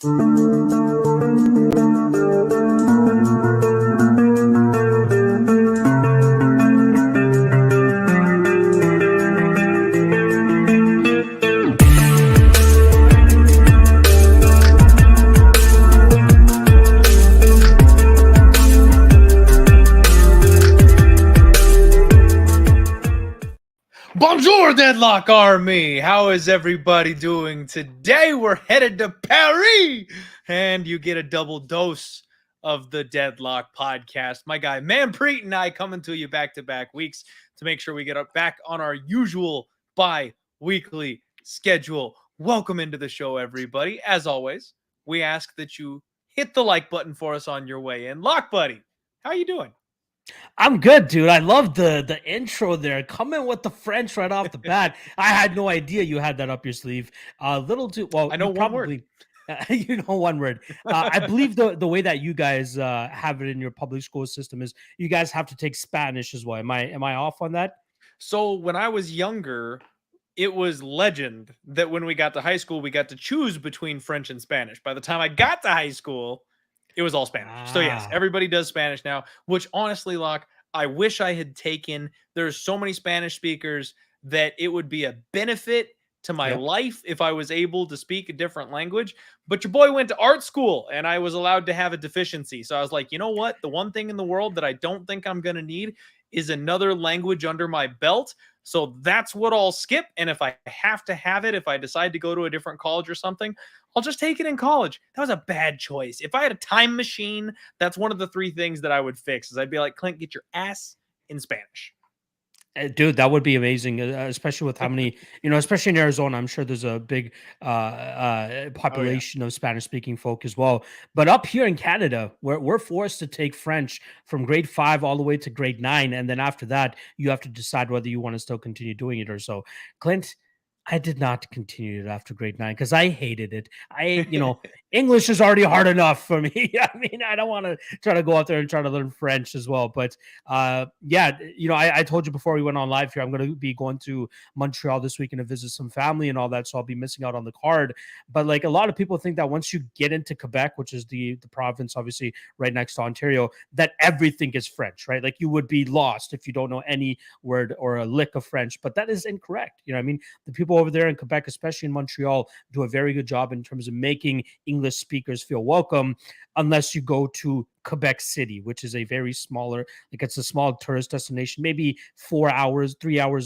Bonjour, Deadlock Army! How is everybody doing? Today we're headed to Paris, and you get a double dose of the Deadlock podcast. My guy Manpreet and I coming to you back-to-back weeks to make sure we get back on our usual bi-weekly schedule. Welcome into the show, everybody. As always, we ask that you hit the like button for us on your way in. Lock Buddy, how you doing? I'm good, dude. I love the intro there. Coming with the French right off the bat. I had no idea you had that up your sleeve. A little too well. I know one probably, word. You know one word. I believe the way that you guys have it in your public school system is you guys have to take Spanish as well. Am I off on that? So when I was younger, it was legend that when we got to high school, we got to choose between French and Spanish. By the time I got to high school, it was all Spanish. So yes, everybody does Spanish now, which honestly, Locke, I wish I had taken. There's so many Spanish speakers that it would be a benefit to my life if I was able to speak a different language. But your boy went to art school and I was allowed to have a deficiency. So I was like, you know what? The one thing in the world that I don't think I'm going to need is another language under my belt. So that's what I'll skip. And if I have to have it, if I decide to go to a different college or something, I'll just take it in college. That was a bad choice. If I had a time machine, that's one of the three things that I would fix is I'd be like, Clint, get your ass in Spanish. Dude, that would be amazing, especially with how many, especially in Arizona. I'm sure there's a big population of Spanish-speaking folk as well. But up here in Canada, we're forced to take French from grade 5 all the way to grade 9. And then after that, you have to decide whether you want to still continue doing it or so. Clint, I did not continue it after grade 9 because I hated it. English is already hard enough for me. I mean, I don't want to try to go out there and try to learn French as well. But I told you before we went on live here, I'm going to be going to Montreal this weekend to visit some family and all that. So I'll be missing out on the card. But like a lot of people think that once you get into Quebec, which is the province, obviously right next to Ontario, that everything is French, right? Like you would be lost if you don't know any word or a lick of French. But that is incorrect. You know what I mean? The people over there in Quebec, especially in Montreal, do a very good job in terms of making English speakers feel welcome, unless you go to Quebec City, which is a very smaller, like it's a small tourist destination, maybe 3 hours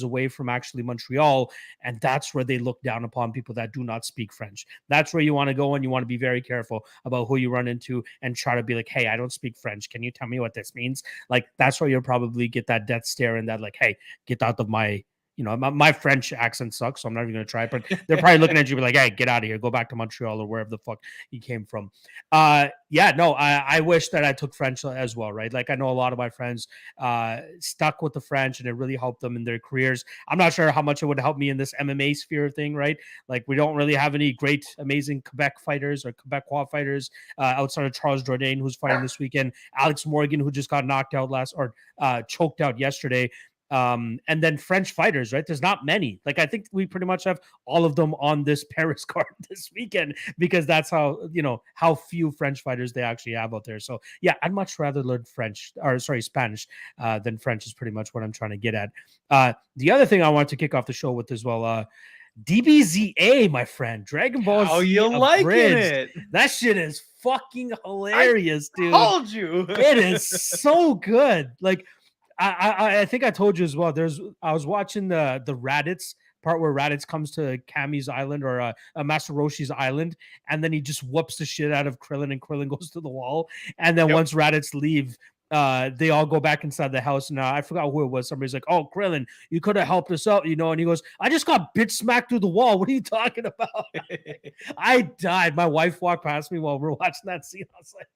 away from actually Montreal. And that's where they look down upon people that do not speak French. That's where you want to go, and you want to be very careful about who you run into and try to be like, hey, I don't speak French. Can you tell me what this means? Like, that's where you'll probably get that death stare and that like, hey, get out of my my French accent sucks, so I'm not even going to try it. But they're probably looking at you like, hey, get out of here. Go back to Montreal or wherever the fuck you came from. I wish that I took French as well, right? Like, I know a lot of my friends stuck with the French, and it really helped them in their careers. I'm not sure how much it would help me in this MMA sphere thing, right? Like, we don't really have any great, amazing Quebec fighters or Quebecois fighters outside of Charles Jourdain, who's fighting this weekend, Alex Morgan, who just got knocked out choked out yesterday. And then French fighters, right? There's not many. Like, I think we pretty much have all of them on this Paris card this weekend because that's how few French fighters they actually have out there. So yeah, I'd much rather learn Spanish than French is pretty much what I'm trying to get at. The other thing I want to kick off the show with as well, DBZA, my friend, Dragon Ball Z. Oh, you liking it? That shit is fucking hilarious, dude. I told you. It is so good. Like, I think I told you as well. I was watching the Raditz part where Raditz comes to Kami's island or Master Roshi's island, and then he just whoops the shit out of Krillin, and Krillin goes to the wall. And then once Raditz leave, they all go back inside the house. And I forgot who it was. Somebody's like, "Oh, Krillin, you could have helped us out, And he goes, "I just got bitch smacked through the wall. What are you talking about?" I died. My wife walked past me while we were watching that scene. I was like,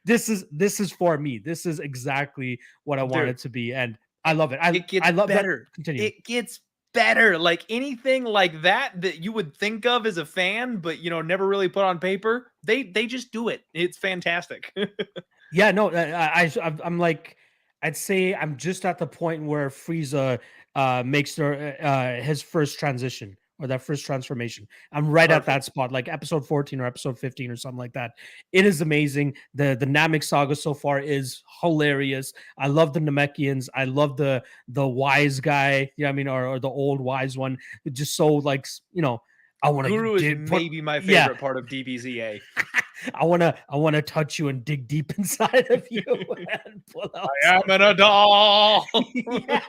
this is for me. This is exactly what I want it to be, and I love it. I love better. Continue. It gets better. Like anything like that you would think of as a fan, but never really put on paper. They just do it. It's fantastic. Yeah, no, I'm like, I'd say I'm just at the point where Frieza makes his first transition, or that first transformation. I'm right at that Perfect. spot, like episode 14 or episode 15 or something like that. It is amazing. The Namek saga so far is hilarious. I love the Namekians. I love the wise guy, I mean, or the old wise one. Just so like, I want Guru is to put, maybe my yeah, favorite part of DBZA. I want to touch you and dig deep inside of you and pull out I am an adult. yeah.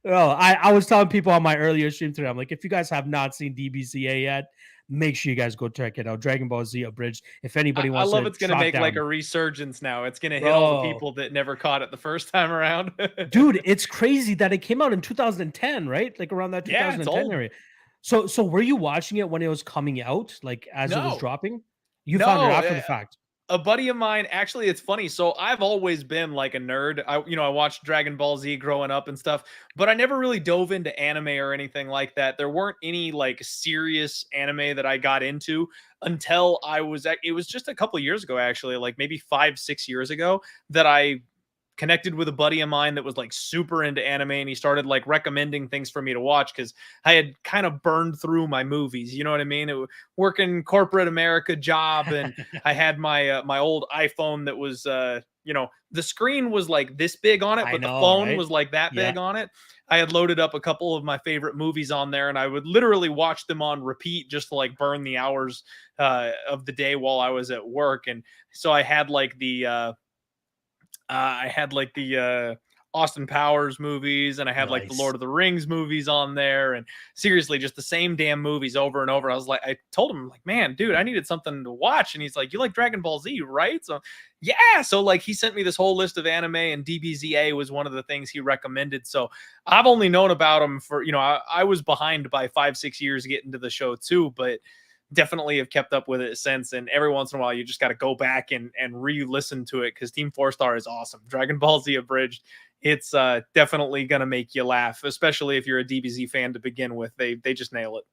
Well, I was telling people on my earlier stream today, I'm like, if you guys have not seen DBCA yet, make sure you guys go check it out. Dragon Ball Z Abridged. If anybody I wants love to it's gonna trot make like down, a resurgence now. It's gonna hit all the bro, people that never caught it the first time around. dude, it's crazy that it came out in 2010, right? Like around that Yeah, it's 2010 old. area. So were you watching it when it was coming out, like as it was No, dropping? You found it no. after the fact. A buddy of mine, actually, it's funny. So I've always been like a nerd. I watched Dragon Ball Z growing up and stuff, but I never really dove into anime or anything like that. There weren't any like serious anime that I got into until it was just a couple years ago, actually, like maybe 5, 6 years ago, that I connected with a buddy of mine that was like super into anime, and he started like recommending things for me to watch because I had kind of burned through my movies. You know what I mean? Working corporate America job, and I had my old iPhone that was the screen was like this big on it, I but the know, phone right? was like that Yeah. big on it. I had loaded up a couple of my favorite movies on there, and I would literally watch them on repeat just to like burn the hours of the day while I was at work. And so I had like the Austin Powers movies, and I had like the Nice. Lord of the Rings movies on there, and seriously, just the same damn movies over and over. I told him, like, man, dude, I needed something to watch, and he's like, you like Dragon Ball Z, right? So yeah, so like he sent me this whole list of anime, and DBZA was one of the things he recommended. So I've only known about him for I was behind by 5, 6 years getting to the show too, but definitely have kept up with it since. And every once in a while, you just got to go back and re-listen to it because Team Four Star is awesome. Dragon Ball Z Abridged, it's definitely gonna make you laugh, especially if you're a DBZ fan to begin with. They just nail it.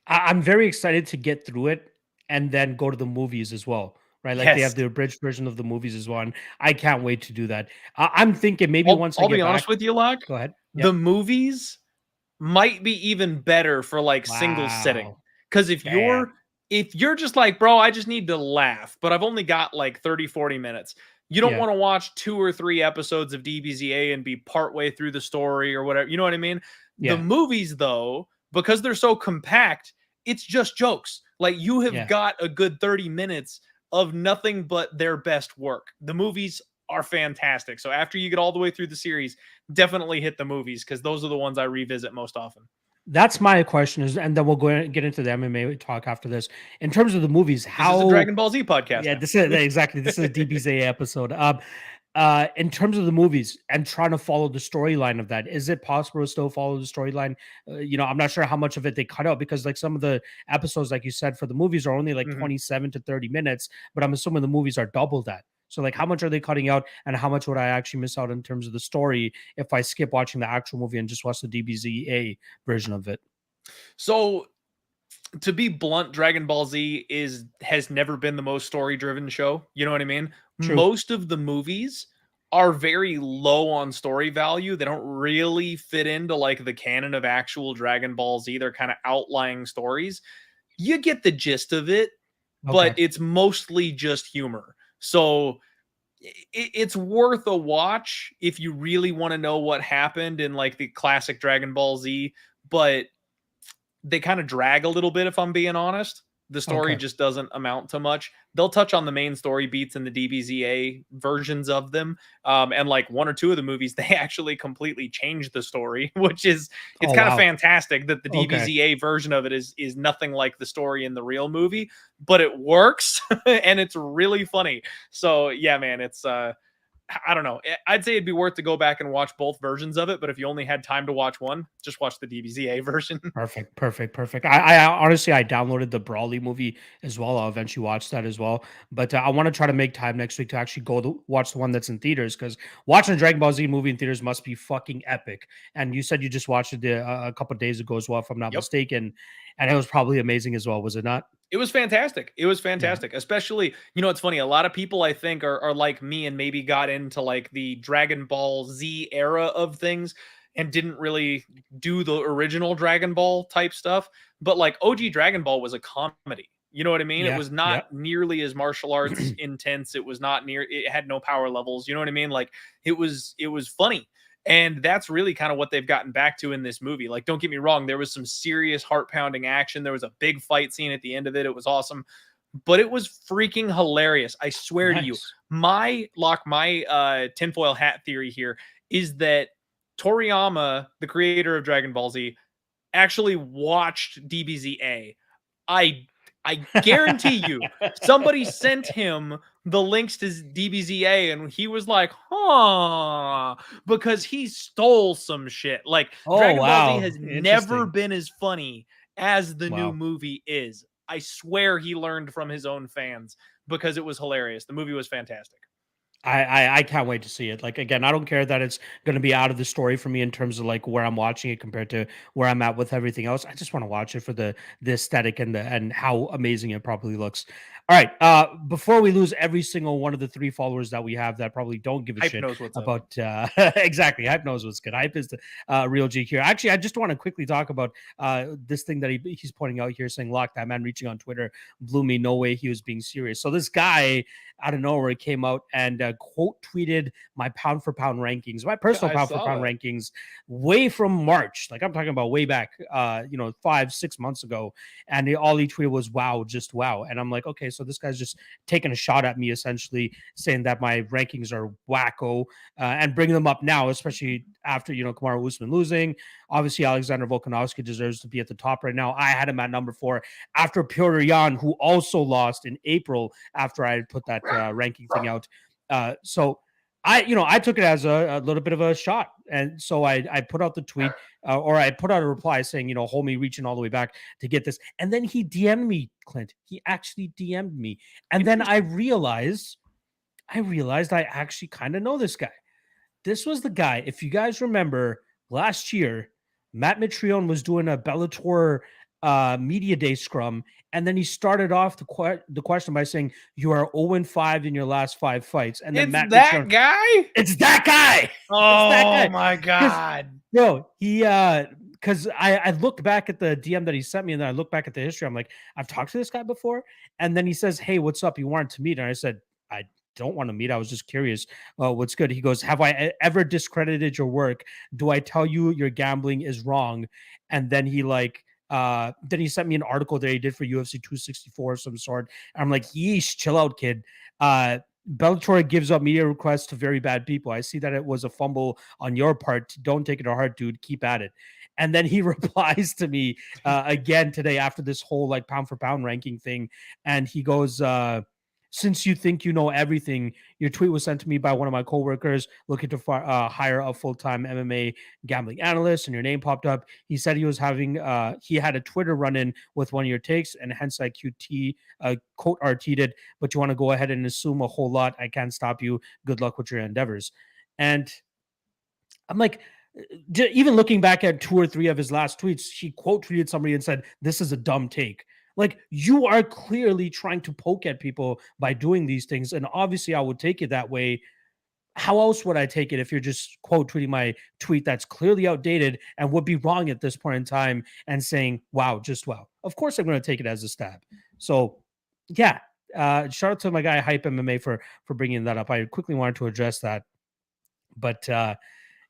I'm very excited to get through it and then go to the movies as well, right? Like they Yes, have the abridged version of the movies as well, and I can't wait to do that. I'm thinking maybe I'll once I I'll be get honest back. with you, Locke. Go ahead. The Yep. movies might be even better for like single sitting. Wow. Because Damn. if you're just like, bro, I just need to laugh, but I've only got like 30, 40 minutes. You don't Yeah. want to watch 2 or 3 episodes of DBZA and be partway through the story or whatever. You know what I mean? The Yeah. movies, though, because they're so compact, it's just jokes. Like you have Yeah. got a good 30 minutes of nothing but their best work. The movies are fantastic. So after you get all the way through the series, definitely hit the movies because those are the ones I revisit most often. That's my question is, and then we'll go and get into the MMA talk after this. In terms of the movies, This is a how Dragon Ball Z podcast yeah, now. this is exactly this is a DBZ episode. In terms of the movies and trying to follow the storyline of that, is it possible to still follow the storyline? I'm not sure how much of it they cut out because, like, some of the episodes, like you said, for the movies are only like Mhm. 27 to 30 minutes, but I'm assuming the movies are double that. So, like, how much are they cutting out, and how much would I actually miss out in terms of the story if I skip watching the actual movie and just watch the DBZA version of it? So to be blunt, Dragon Ball Z has never been the most story driven show. You know what I mean? True. Most of the movies are very low on story value. They don't really fit into like the canon of actual Dragon Ball Z. They're kind of outlying stories. You get the gist of it, but Okay. it's mostly just humor. So it's worth a watch if you really want to know what happened in like the classic Dragon Ball Z, but they kind of drag a little bit if I'm being honest. The story Okay. just doesn't amount to much. They'll touch on the main story beats in the DBZA versions of them. And like 1 or 2 of the movies, they actually completely change the story, which is it's Oh kind of wow. fantastic that the Okay. DBZA version of it is nothing like the story in the real movie, but it works and it's really funny. So yeah, man, it's I don't know. I'd say it'd be worth to go back and watch both versions of it, but if you only had time to watch one, just watch the DBZA version. Perfect, perfect, perfect. I honestly I downloaded the Brawley movie as well. I'll eventually watch that as well. But I want to try to make time next week to actually watch the one that's in theaters because watching a Dragon Ball Z movie in theaters must be fucking epic. And you said you just watched it a couple days ago as well, if I'm not Yep. mistaken, and it was probably amazing as well. Was it not? It was fantastic. It was Yeah. fantastic. Especially, it's funny. A lot of people I think are like me and maybe got into like the Dragon Ball Z era of things. and didn't really do the original Dragon Ball type stuff. But like OG Dragon Ball was a comedy. You know what I mean? It Yeah. was not Yeah. nearly as martial arts intense. It was not near, it had no power levels. You know what I mean? Like it was funny. And that's really kind of what they've gotten back to in this movie. Like, don't get me wrong, there was some serious heart pounding action. There was a big fight scene at the end of it. It was awesome, but it was freaking hilarious. I swear to you. Nice. My tinfoil hat theory here is that Toriyama, the creator of Dragon Ball Z, actually watched DBZA. I I guarantee you somebody sent him the links to DBZA and he was like, huh, because he stole some shit. Like Oh, Dragon Ball Z wow. has never Interesting. been as funny as the new Wow. movie is. I swear he learned from his own fans because it was hilarious. The movie was fantastic. I can't wait to see it. Like again, I don't care that it's going to be out of the story for me in terms of like where I'm watching it compared to where I'm at with everything else. I just want to watch it for the aesthetic and how amazing it probably looks. All right, before we lose every single one of the 3 followers that we have that probably don't give a Hype shit knows what's up. about exactly, Hype knows what's good. Hype is the real G here. Actually, I just want to quickly talk about this thing that he's pointing out here, saying, "Lock that man reaching on Twitter blew me. No way he was being serious." So this guy out of nowhere came out and quote tweeted my pound for pound rankings, my personal I pound for saw pound that. rankings way from March. Like I'm talking about way back, 5-6 months ago. And all he tweeted was wow, just wow. And I'm like, okay, so this guy's just taking a shot at me, essentially saying that my rankings are wacko and bringing them up now, especially after, Kamaru Usman losing. Obviously, Alexander Volkanovski deserves to be at the top right now. I had him at number 4 after Piotr Jan, who also lost in April after I had put that ranking thing out. So I took it as a little bit of a shot. And so I put out the tweet or I put out a reply saying, hold me reaching all the way back to get this. And then he DM'd me, Clint. He actually DM'd me. And then I realized I actually kind of know this guy. This was the guy, if you guys remember last year, Matt Mitrione was doing a Bellator media day scrum, and then he started off the question by saying, "You are 0-5 in your last 5 fights." And then It's Matt that Mitrione, guy. it's that guy. It's that Oh guy. my god. Bro, he because I looked back at the DM that he sent me, and then I looked back at the history. I'm like, I've talked to this guy before. And then he says, "Hey, what's up? You wanted to meet?" And I said, I don't want to meet. I was just curious. What's good? He goes, "Have I ever discredited your work? Do I tell you your gambling is wrong?" And then then he sent me an article that he did for UFC 264 of some sort. I'm like, yeesh, chill out, kid. Bellator gives up media requests to very bad people. I see that it was a fumble on your part. Don't take it to heart, dude. Keep at it. And then he replies to me again today after this whole like pound for pound ranking thing. And he goes, since you think you know everything, your tweet was sent to me by one of my coworkers looking to hire a full-time MMA gambling analyst, and your name popped up. He said he had a Twitter run-in with one of your takes, and hence I quote RT'd it, but you want to go ahead and assume a whole lot. I can't stop you. Good luck with your endeavors. And I'm like, even looking back at 2 or 3 of his last tweets, he quote tweeted somebody and said, "This is a dumb take." Like, you are clearly trying to poke at people by doing these things. And obviously, I would take it that way. How else would I take it if you're just quote tweeting my tweet that's clearly outdated and would be wrong at this point in time and saying, wow, just wow? Of course, I'm going to take it as a stab. So, yeah. Shout out to my guy Hype MMA for bringing that up. I quickly wanted to address that. But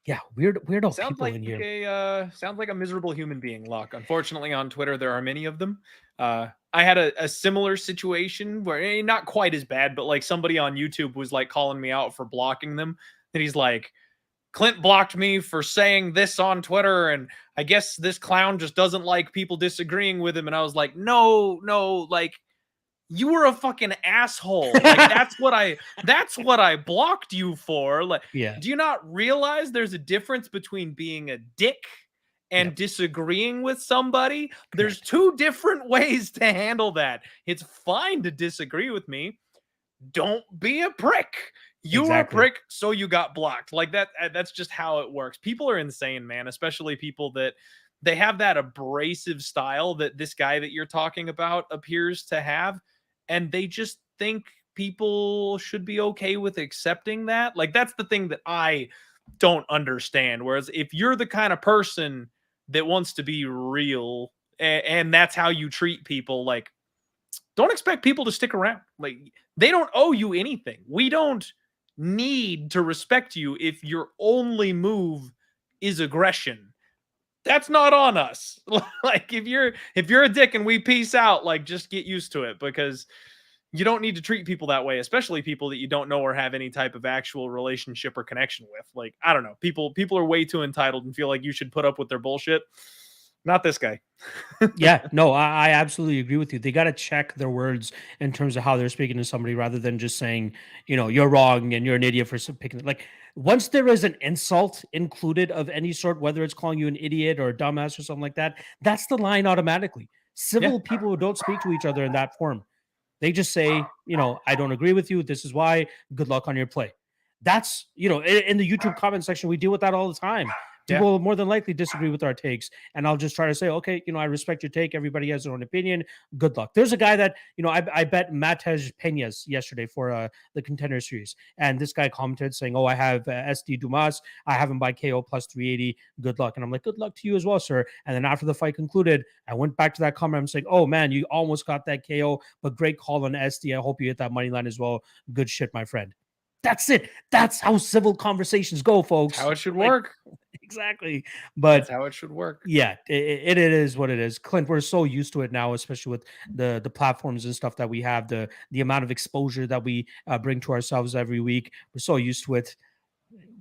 yeah, weirdo Sounds people like in here. sounds like a miserable human being, Luck. Unfortunately, on Twitter there are many of them. I had a similar situation where not quite as bad, but like somebody on YouTube was like calling me out for blocking them. And he's like, Clint blocked me for saying this on Twitter, and I guess this clown just doesn't like people disagreeing with him. And I was like, no, like you were a fucking asshole. Like that's what I blocked you for. Like, Yeah. do you not realize there's a difference between being a dick and Yep. disagreeing with somebody? There's Correct. 2 different ways to handle that. It's fine to disagree with me. Don't be a prick. You were a Exactly. prick, so you got blocked. Like that's just how it works. People are insane, man, especially people that they have that abrasive style that this guy that you're talking about appears to have, and they just think people should be okay with accepting that. Like that's the thing that I don't understand. Whereas if you're the kind of person that wants to be real and that's how you treat people, like, don't expect people to stick around. Like, they don't owe you anything. We don't need to respect you if your only move is aggression. That's not on us. Like, if you're a dick and we peace out, like, just get used to it, because you don't need to treat people that way, especially people that you don't know or have any type of actual relationship or connection with. Like, I don't know. People are way too entitled and feel like you should put up with their bullshit. Not this guy. Yeah, no, I absolutely agree with you. They got to check their words in terms of how they're speaking to somebody rather than just saying, you're wrong and you're an idiot for picking it. Like, once there is an insult included of any sort, whether it's calling you an idiot or a dumbass or something like that, that's the line automatically. Yeah. Civil people who don't speak to each other in that form, they just say, I don't agree with you. This is why. Good luck on your play. That's, in the YouTube comment section, we deal with that all the time. Yeah. People will more than likely disagree with our takes. And I'll just try to say, okay, I respect your take. Everybody has their own opinion. Good luck. There's a guy that, I bet Matej Peñas yesterday for the Contender Series. And this guy commented saying, oh, I have SD Dumas. I have him by KO plus 380. Good luck. And I'm like, good luck to you as well, sir. And then after the fight concluded, I went back to that comment. I'm saying, oh, man, you almost got that KO, but great call on SD. I hope you hit that money line as well. Good shit, my friend. That's it. That's how civil conversations go, folks. That's how it should work. Exactly. But that's how it should work. Yeah, it is what it is. Clint, we're so used to it now, especially with the platforms and stuff that we have, the amount of exposure that we bring to ourselves every week. We're so used to it.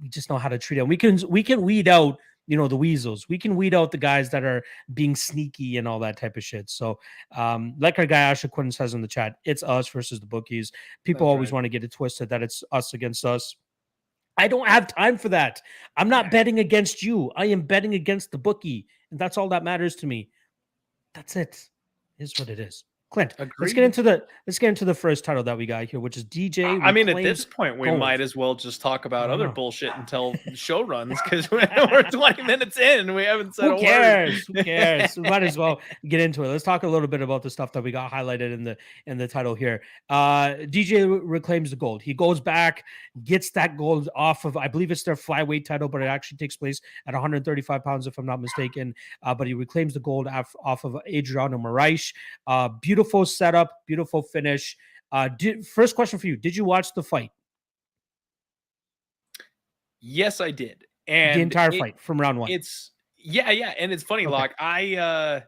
We just know how to treat it. We can weed out, the weasels. We can weed out the guys that are being sneaky and all that type of shit. So, like our guy Asher Quinn says in the chat, it's us versus the bookies. People always want to get it twisted that it's us against us. I don't have time for that. I'm not betting against you. I am betting against the bookie. And that's all that matters to me. That's it. Is what it is. Clint, let's get into the first title that we got here, which is DJ. I mean, at this point, we might as well just talk about other bullshit until the show runs, because we're 20 minutes in and we haven't said a word. Who cares? We might as well get into it. Let's talk a little bit about the stuff that we got highlighted in the title here. DJ reclaims the gold. He goes back, gets that gold off of, I believe it's their flyweight title, but it actually takes place at 135 pounds, if I'm not mistaken. But he reclaims the gold off of Adriano Moraes. Beautiful setup, beautiful finish. First question for you: did you watch the fight? Yes, I did, and the entire fight from round one. It's and it's funny, Locke. I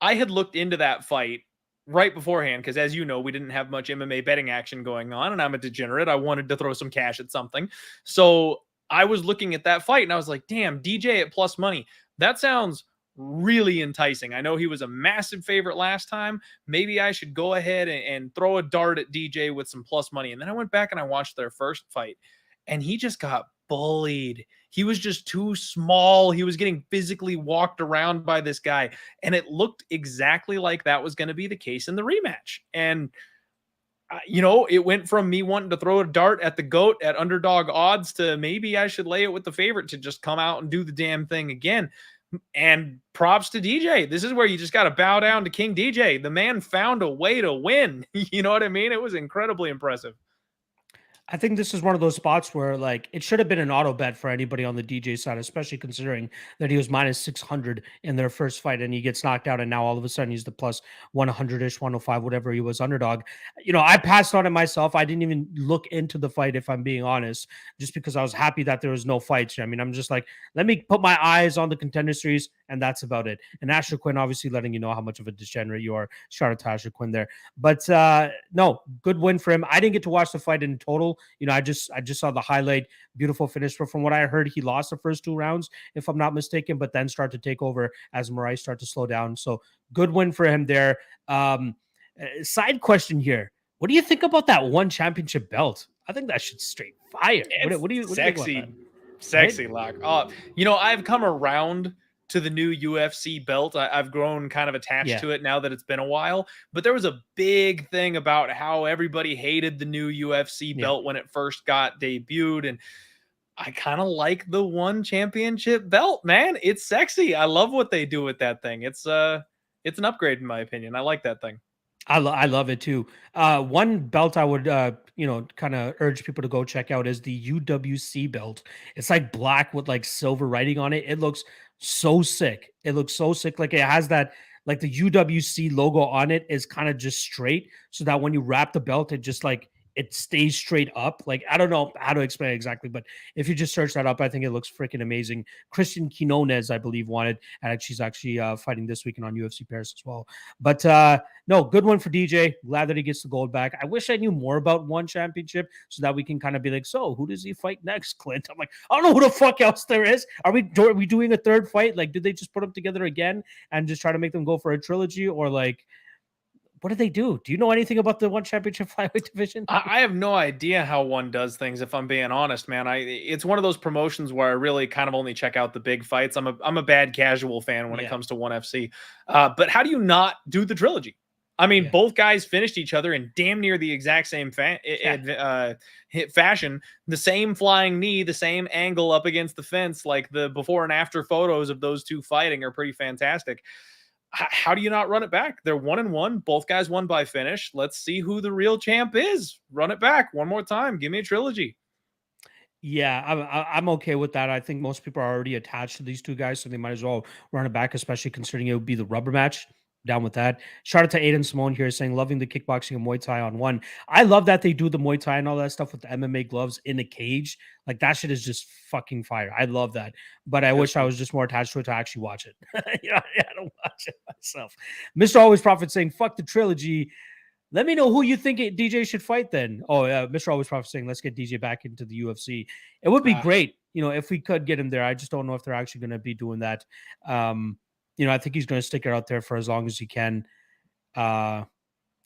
had looked into that fight right beforehand because, as you know, we didn't have much MMA betting action going on, and I'm a degenerate. I wanted to throw some cash at something, so I was looking at that fight, and I was like, "Damn, DJ at plus money. That sounds really enticing. I know he was a massive favorite last time. Maybe I should go ahead and throw a dart at DJ with some plus money." And then I went back and I watched their first fight, and he just got bullied. He was just too small. He was getting physically walked around by this guy, and it looked exactly like that was going to be the case in the rematch. And it went from me wanting to throw a dart at the GOAT at underdog odds to maybe I should lay it with the favorite to just come out and do the damn thing again. And props to DJ. This is where you just got to bow down to King DJ. The man found a way to win. You know what I mean? It was incredibly impressive. I think this is one of those spots where, like, it should have been an auto bet for anybody on the DJ side, especially considering that he was minus 600 in their first fight and he gets knocked out. And now all of a sudden he's the plus 100-ish, 105, whatever he was underdog. I passed on it myself. I didn't even look into the fight, if I'm being honest, just because I was happy that there was no fights. I mean, I'm just like, let me put my eyes on the Contender Series, and that's about it. And Asher Quinn, obviously letting you know how much of a degenerate you are. Shout out to Asher Quinn there. But no, good win for him. I didn't get to watch the fight in total. I just saw the highlight. Beautiful finish. But from what I heard, he lost the first 2 rounds, if I'm not mistaken, but then started to take over as Moraes started to slow down. So good win for him there. Side question here. What do you think about that one championship belt? I think that should straight fire. What do you think about that? Sexy, Locke. I've come around to the new UFC belt. I've grown kind of attached to it now that it's been a while. But there was a big thing about how everybody hated the new UFC belt when it first got debuted. And I kind of like the one championship belt, man. It's sexy. I love what they do with that thing. It's an upgrade in my opinion. I like that thing. I love it too. One belt I would kind of urge people to go check out is the UWC belt. It's like black with like silver writing on it. It looks so sick. It looks so sick. Like it has that like the UWC logo on it is kind of just straight, so that when you wrap the belt, it just like it stays straight up. Like I don't know how to explain it exactly, but if you just search that up, I think it looks freaking amazing. Christian Quinones, I believe, wanted, and she's actually fighting this weekend on UFC Paris as well. But no, good one for DJ. Glad that he gets the gold back. I wish I knew more about one championship so that we can kind of be like, so who does he fight next, Clint? I'm like, I don't know who the fuck else there is. Are we doing a third fight? Like, did they just put them together again and just try to make them go for a trilogy, or like, what did they do? Do you know anything about the one championship flyweight division? I have no idea how one does things, if I'm being honest, man. It's one of those promotions where I really kind of only check out the big fights. I'm a bad casual fan when it Yeah, comes to ONE FC. But how do you not do the trilogy? I mean, yeah, both guys finished each other in damn near the exact same yeah. fashion. The same flying knee, the same angle up against the fence. Like the before and after photos of those two fighting are pretty fantastic. How do you not run it back? They're 1-1. Both guys won by finish. Let's see who the real champ is. Run it back one more time. Give me a trilogy. Yeah, I'm okay with that. I think most people are already attached to these two guys, so they might as well run it back, especially considering it would be the rubber match. Down with that. Shout out to Aiden Simone here saying loving the kickboxing and Muay Thai on one. I love that they do the Muay Thai and all that stuff with the MMA gloves in a cage. Like that shit is just fucking fire. I love that. But I It is wish I fun. was just more attached to it to actually watch it. I don't watch it myself. Mr. Always Prophet saying fuck the trilogy. Let me know who you think DJ should fight then. Oh, yeah, Mr. Always Prophet saying, let's get DJ back into the UFC. It would be Ah, great, if we could get him there. I just don't know if they're actually going to be doing that. I think he's going to stick it out there for as long as he can. Uh,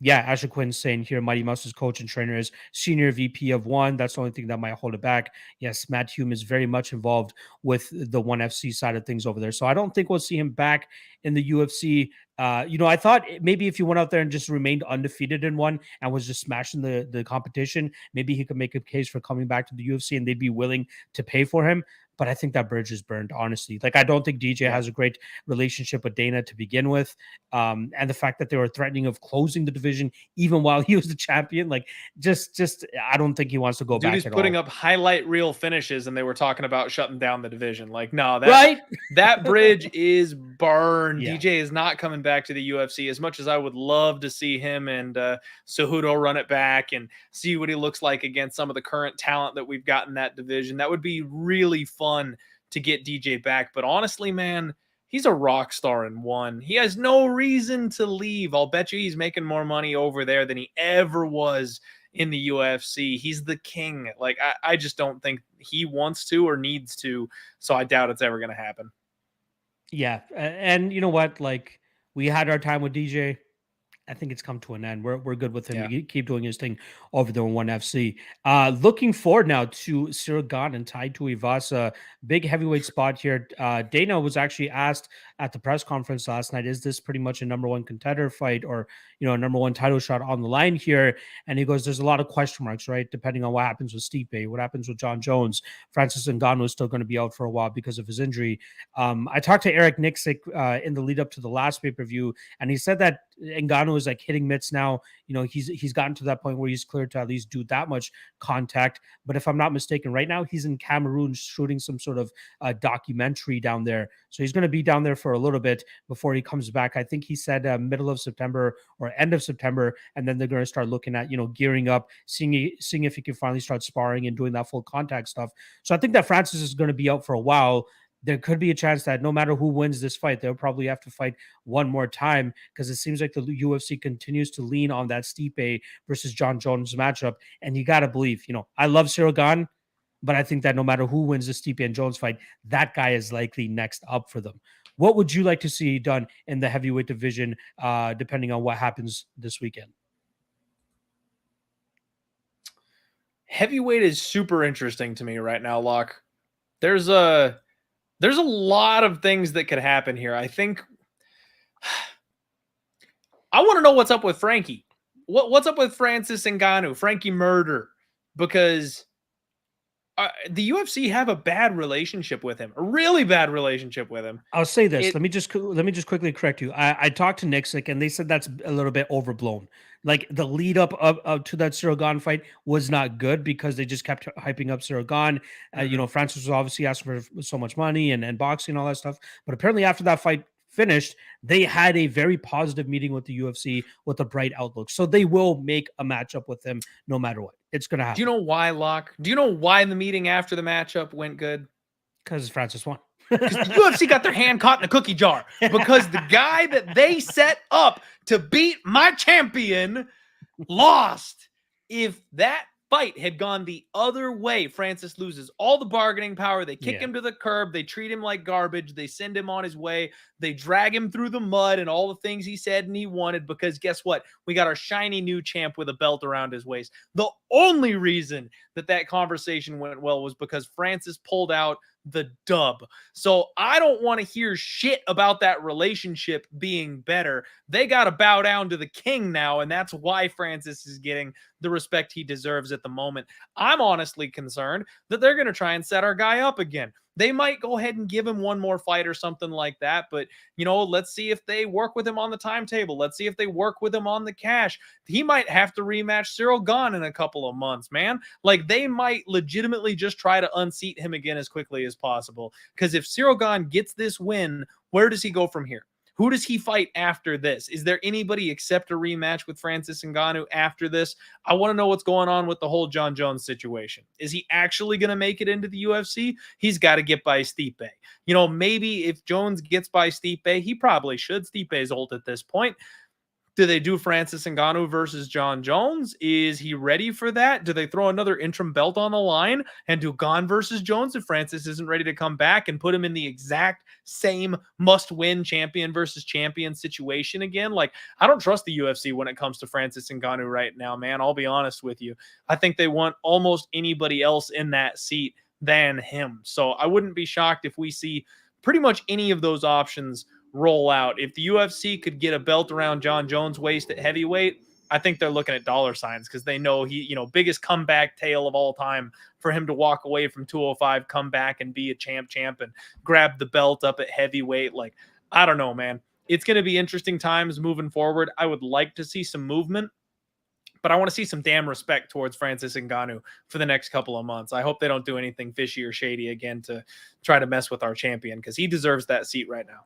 yeah, Ashley Quinn saying here, Mighty Mouse's coach and trainer is senior VP of one. That's the only thing that might hold it back. Yes, Matt Hume is very much involved with the ONE FC side of things over there. So I don't think we'll see him back in the UFC. I thought maybe if he went out there and just remained undefeated in one and was just smashing the competition, maybe he could make a case for coming back to the UFC and they'd be willing to pay for him. But I think that bridge is burned, honestly. Like, I don't think DJ yeah. has a great relationship with Dana to begin with. And the fact that they were threatening of closing the division even while he was the champion, like, just I don't think he wants to go Dude back is at putting all. up highlight reel finishes, and they were talking about shutting down the division. Like, no, Right? that bridge is burned. Yeah. DJ is not coming back to the UFC. As much as I would love to see him and Cejudo run it back and see what he looks like against some of the current talent that we've got in that division, that would be really fun to get DJ back. But honestly, man, he's a rock star in one. He has no reason to leave. I'll bet you he's making more money over there than he ever was in the UFC. He's the king. Like, I just don't think he wants to or needs to. So I doubt it's ever going to happen. Yeah. And you know what? Like, we had our time with DJ. I think it's come to an end. We're good with him Yeah. to keep doing his thing over there in ONE FC. Looking forward now to Cyril Gane and Tai Tuivasa, big heavyweight spot here. Dana was actually asked at the press conference last night, is this pretty much a number one contender fight or, a number one title shot on the line here? And he goes, there's a lot of question marks, right? Depending on what happens with Stipe, what happens with John Jones. Francis Ngannou is still going to be out for a while because of his injury. I talked to Eric Nixick in the lead up to the last pay-per-view, and he said that Ngannou is like hitting mitts now. He's gotten to that point where he's cleared to at least do that much contact. But if I'm not mistaken, right now he's in Cameroon shooting some sort of documentary down there. So he's going to be down there for a little bit before he comes back. I think he said middle of September or end of September, and then they're going to start looking at gearing up, seeing if he can finally start sparring and doing that full contact stuff. So I think that Francis is going to be out for a while. There could be a chance that no matter who wins this fight, they'll probably have to fight one more time because it seems like the UFC continues to lean on that Stipe versus John Jones matchup. And you got to believe, I love Cyril Gane, but I think that no matter who wins the Stipe and Jones fight, that guy is likely next up for them. What would you like to see done in the heavyweight division, depending on what happens this weekend? Heavyweight is super interesting to me right now, Locke. There's a lot of things that could happen here. I think I want to know what's up with Frankie. What's up with Francis Ngannou, Frankie Murder? Because the UFC have a bad relationship with him, a really bad relationship with him. I'll say this. It Let me just quickly correct you. I talked to Nixick and they said that's a little bit overblown. Like the lead up of to that Cyril Gane fight was not good because they just kept hyping up Cyril Gane. Mhm. Francis was obviously asking for so much money and boxing and all that stuff. But apparently after that fight finished, they had a very positive meeting with the UFC with a bright outlook. So they will make a matchup with him no matter what. It's gonna Do you happen know why, Locke? Do you know why the meeting after the matchup went good? because Francis won. Because the UFC got their hand caught in a cookie jar. Because the guy that they set up to beat my champion lost. If that fight had gone the other way, Francis loses all the bargaining power. They kick Yeah. him to the curb. They treat him like garbage. They send him on his way. They drag him through the mud and all the things he said and he wanted, because guess what? We got our shiny new champ with a belt around his waist. The only reason that conversation went well was because Francis pulled out the dub. So I don't want to hear shit about that relationship being better. They got to bow down to the king now, and that's why Francis is getting the respect he deserves at the moment. I'm honestly concerned that they're going to try and set our guy up again. They might go ahead and give him one more fight or something like that, but let's see if they work with him on the timetable. Let's see if they work with him on the cash. He might have to rematch Cyril Gane in a couple of months, man. Like, they might legitimately just try to unseat him again as quickly as possible. Because if Cyril Gane gets this win, where does he go from here? Who does he fight after this? Is there anybody except a rematch with Francis Ngannou after this? I want to know what's going on with the whole John Jones situation. Is he actually going to make it into the UFC? He's got to get by Stipe. Maybe if Jones gets by Stipe, he probably should. Stipe's old at this point. Do they do Francis Ngannou versus John Jones? Is he ready for that? Do they throw another interim belt on the line and do Gane versus Jones if Francis isn't ready to come back, and put him in the exact same must-win champion versus champion situation again? Like, I don't trust the UFC when it comes to Francis Ngannou right now, man. I'll be honest with you. I think they want almost anybody else in that seat than him. So I wouldn't be shocked if we see pretty much any of those options roll out. If the UFC could get a belt around John Jones' waist at heavyweight, I think they're looking at dollar signs, because they know he, biggest comeback tale of all time for him to walk away from 205, come back and be a champ and grab the belt up at heavyweight. Like, I don't know, man. It's going to be interesting times moving forward. I would like to see some movement, but I want to see some damn respect towards Francis Ngannou for the next couple of months. I hope they don't do anything fishy or shady again to try to mess with our champion, because he deserves that seat right now.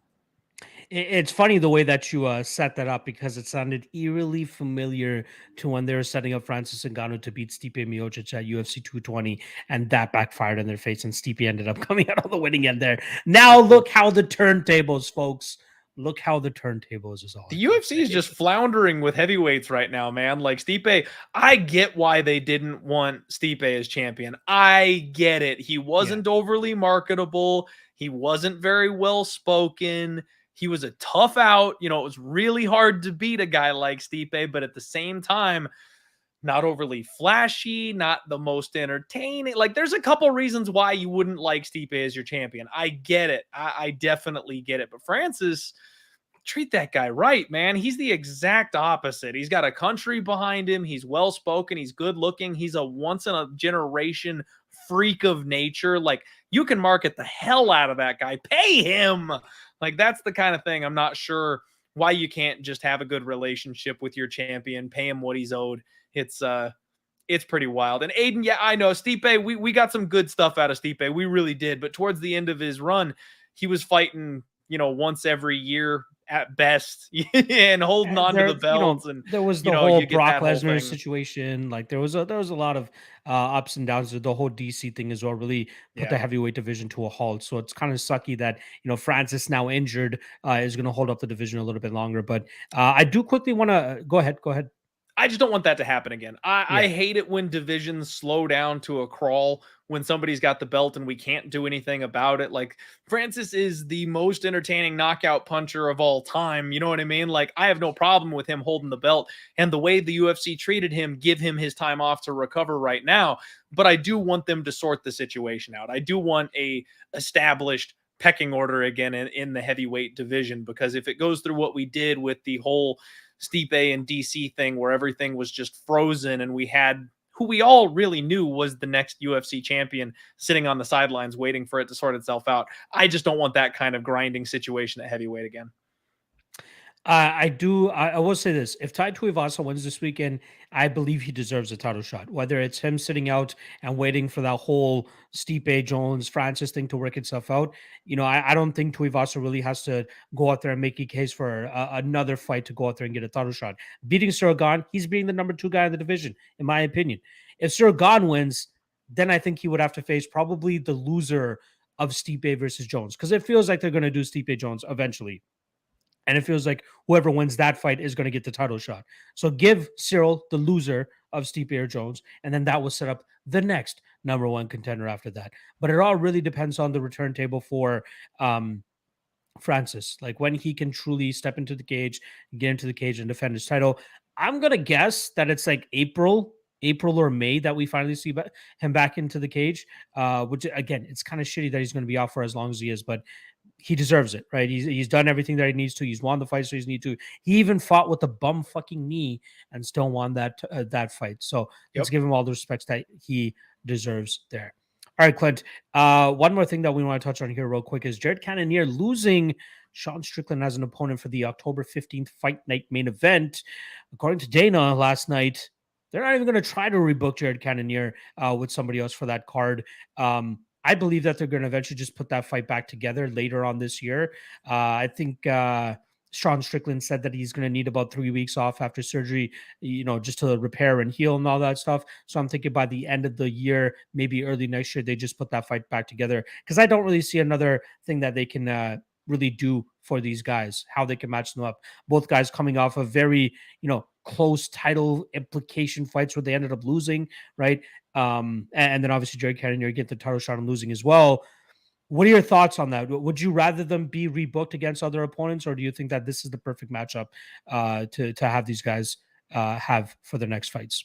It's funny the way that you set that up, because it sounded eerily familiar to when they were setting up Francis Ngannou to beat Stipe Miocic at UFC 220, and that backfired in their face, and Stipe ended up coming out on the winning end there. Now look how the turntables, folks. Look how the turntables is all. The UFC is just floundering with heavyweights right now, man. Like, Stipe, I get why they didn't want Stipe as champion. I get it. He wasn't overly marketable. He wasn't very well spoken. He was a tough out. It was really hard to beat a guy like Stipe, but at the same time, not overly flashy, not the most entertaining. Like, there's a couple reasons why you wouldn't like Stipe as your champion. I get it. I definitely get it. But Francis, treat that guy right, man. He's the exact opposite. He's got a country behind him. He's well spoken. He's good looking. He's a once in a generation freak of nature. Like, you can market the hell out of that guy. Pay him. Like, that's the kind of thing I'm not sure why you can't just have a good relationship with your champion, pay him what he's owed. It's pretty wild. And Aiden, yeah, I know Stipe, we got some good stuff out of Stipe. We really did. But towards the end of his run, he was fighting, once every year at best and holding on to the belts. And there was the whole you get Brock that whole Lesnar thing. situation. Like, there was a lot of ups and downs. The whole DC thing as well really put the Yeah. heavyweight division to a halt. So it's kind of sucky that Francis, now injured, is going to hold up the division a little bit longer. But I do quickly want to go ahead. Go ahead. I just don't want that to happen again. I Yeah. hate it when divisions slow down to a crawl when somebody's got the belt and we can't do anything about it. Like, Francis is the most entertaining knockout puncher of all time. You know what I mean? Like, I have no problem with him holding the belt, and the way the UFC treated him, give him his time off to recover right now. But I do want them to sort the situation out. I do want a established pecking order again in the heavyweight division, because if it goes through what we did with the whole Stipe and DC thing, where everything was just frozen and we had who we all really knew was the next UFC champion, sitting on the sidelines waiting for it to sort itself out. I just don't want that kind of grinding situation at heavyweight again. I do. I will say this: if Tai Tuivasa wins this weekend, I believe he deserves a title shot. Whether it's him sitting out and waiting for that whole Stipe Jones Francis thing to work itself out, I don't think Tuivasa really has to go out there and make a case for another fight to go out there and get a title shot. Beating Cyril Gane, he's being the number 2 guy in the division, in my opinion. If Cyril Gane wins, then I think he would have to face probably the loser of Stipe versus Jones, because it feels like they're going to do Stipe Jones eventually. And it feels like whoever wins that fight is going to get the title shot. So give Cyril the loser of Stipe or Jones, and then that will set up the next number 1 contender after that. But it all really depends on the return table for Francis, like when he can truly step into the cage, get into the cage, and defend his title. I'm gonna guess that it's like April or May that we finally see him back into the cage. Which again, it's kind of shitty that he's going to be out for as long as he is, but he deserves it, right? He's done everything that he needs to. He's won the fights he's need to. He even fought with a bum fucking knee and still won that fight. So let's give him all the respects that he deserves there. All right, Clint. One more thing that we want to touch on here real quick is Jared Cannonier losing Sean Strickland as an opponent for the October 15th Fight Night main event. According to Dana last night, they're not even going to try to rebook Jared Cannonier with somebody else for that card. I believe that they're going to eventually just put that fight back together later on this year. I think Sean Strickland said that he's going to need about 3 weeks off after surgery, just to repair and heal and all that stuff. So I'm thinking by the end of the year, maybe early next year, they just put that fight back together, because I don't really see another thing that they can really do for these guys, how they can match them up. Both guys coming off of very, close title implication fights where they ended up losing, right? And then obviously Jared Cannonier get the title shot and losing as well. What are your thoughts on that? Would you rather them be rebooked against other opponents, or do you think that this is the perfect matchup to have these guys have for their next fights?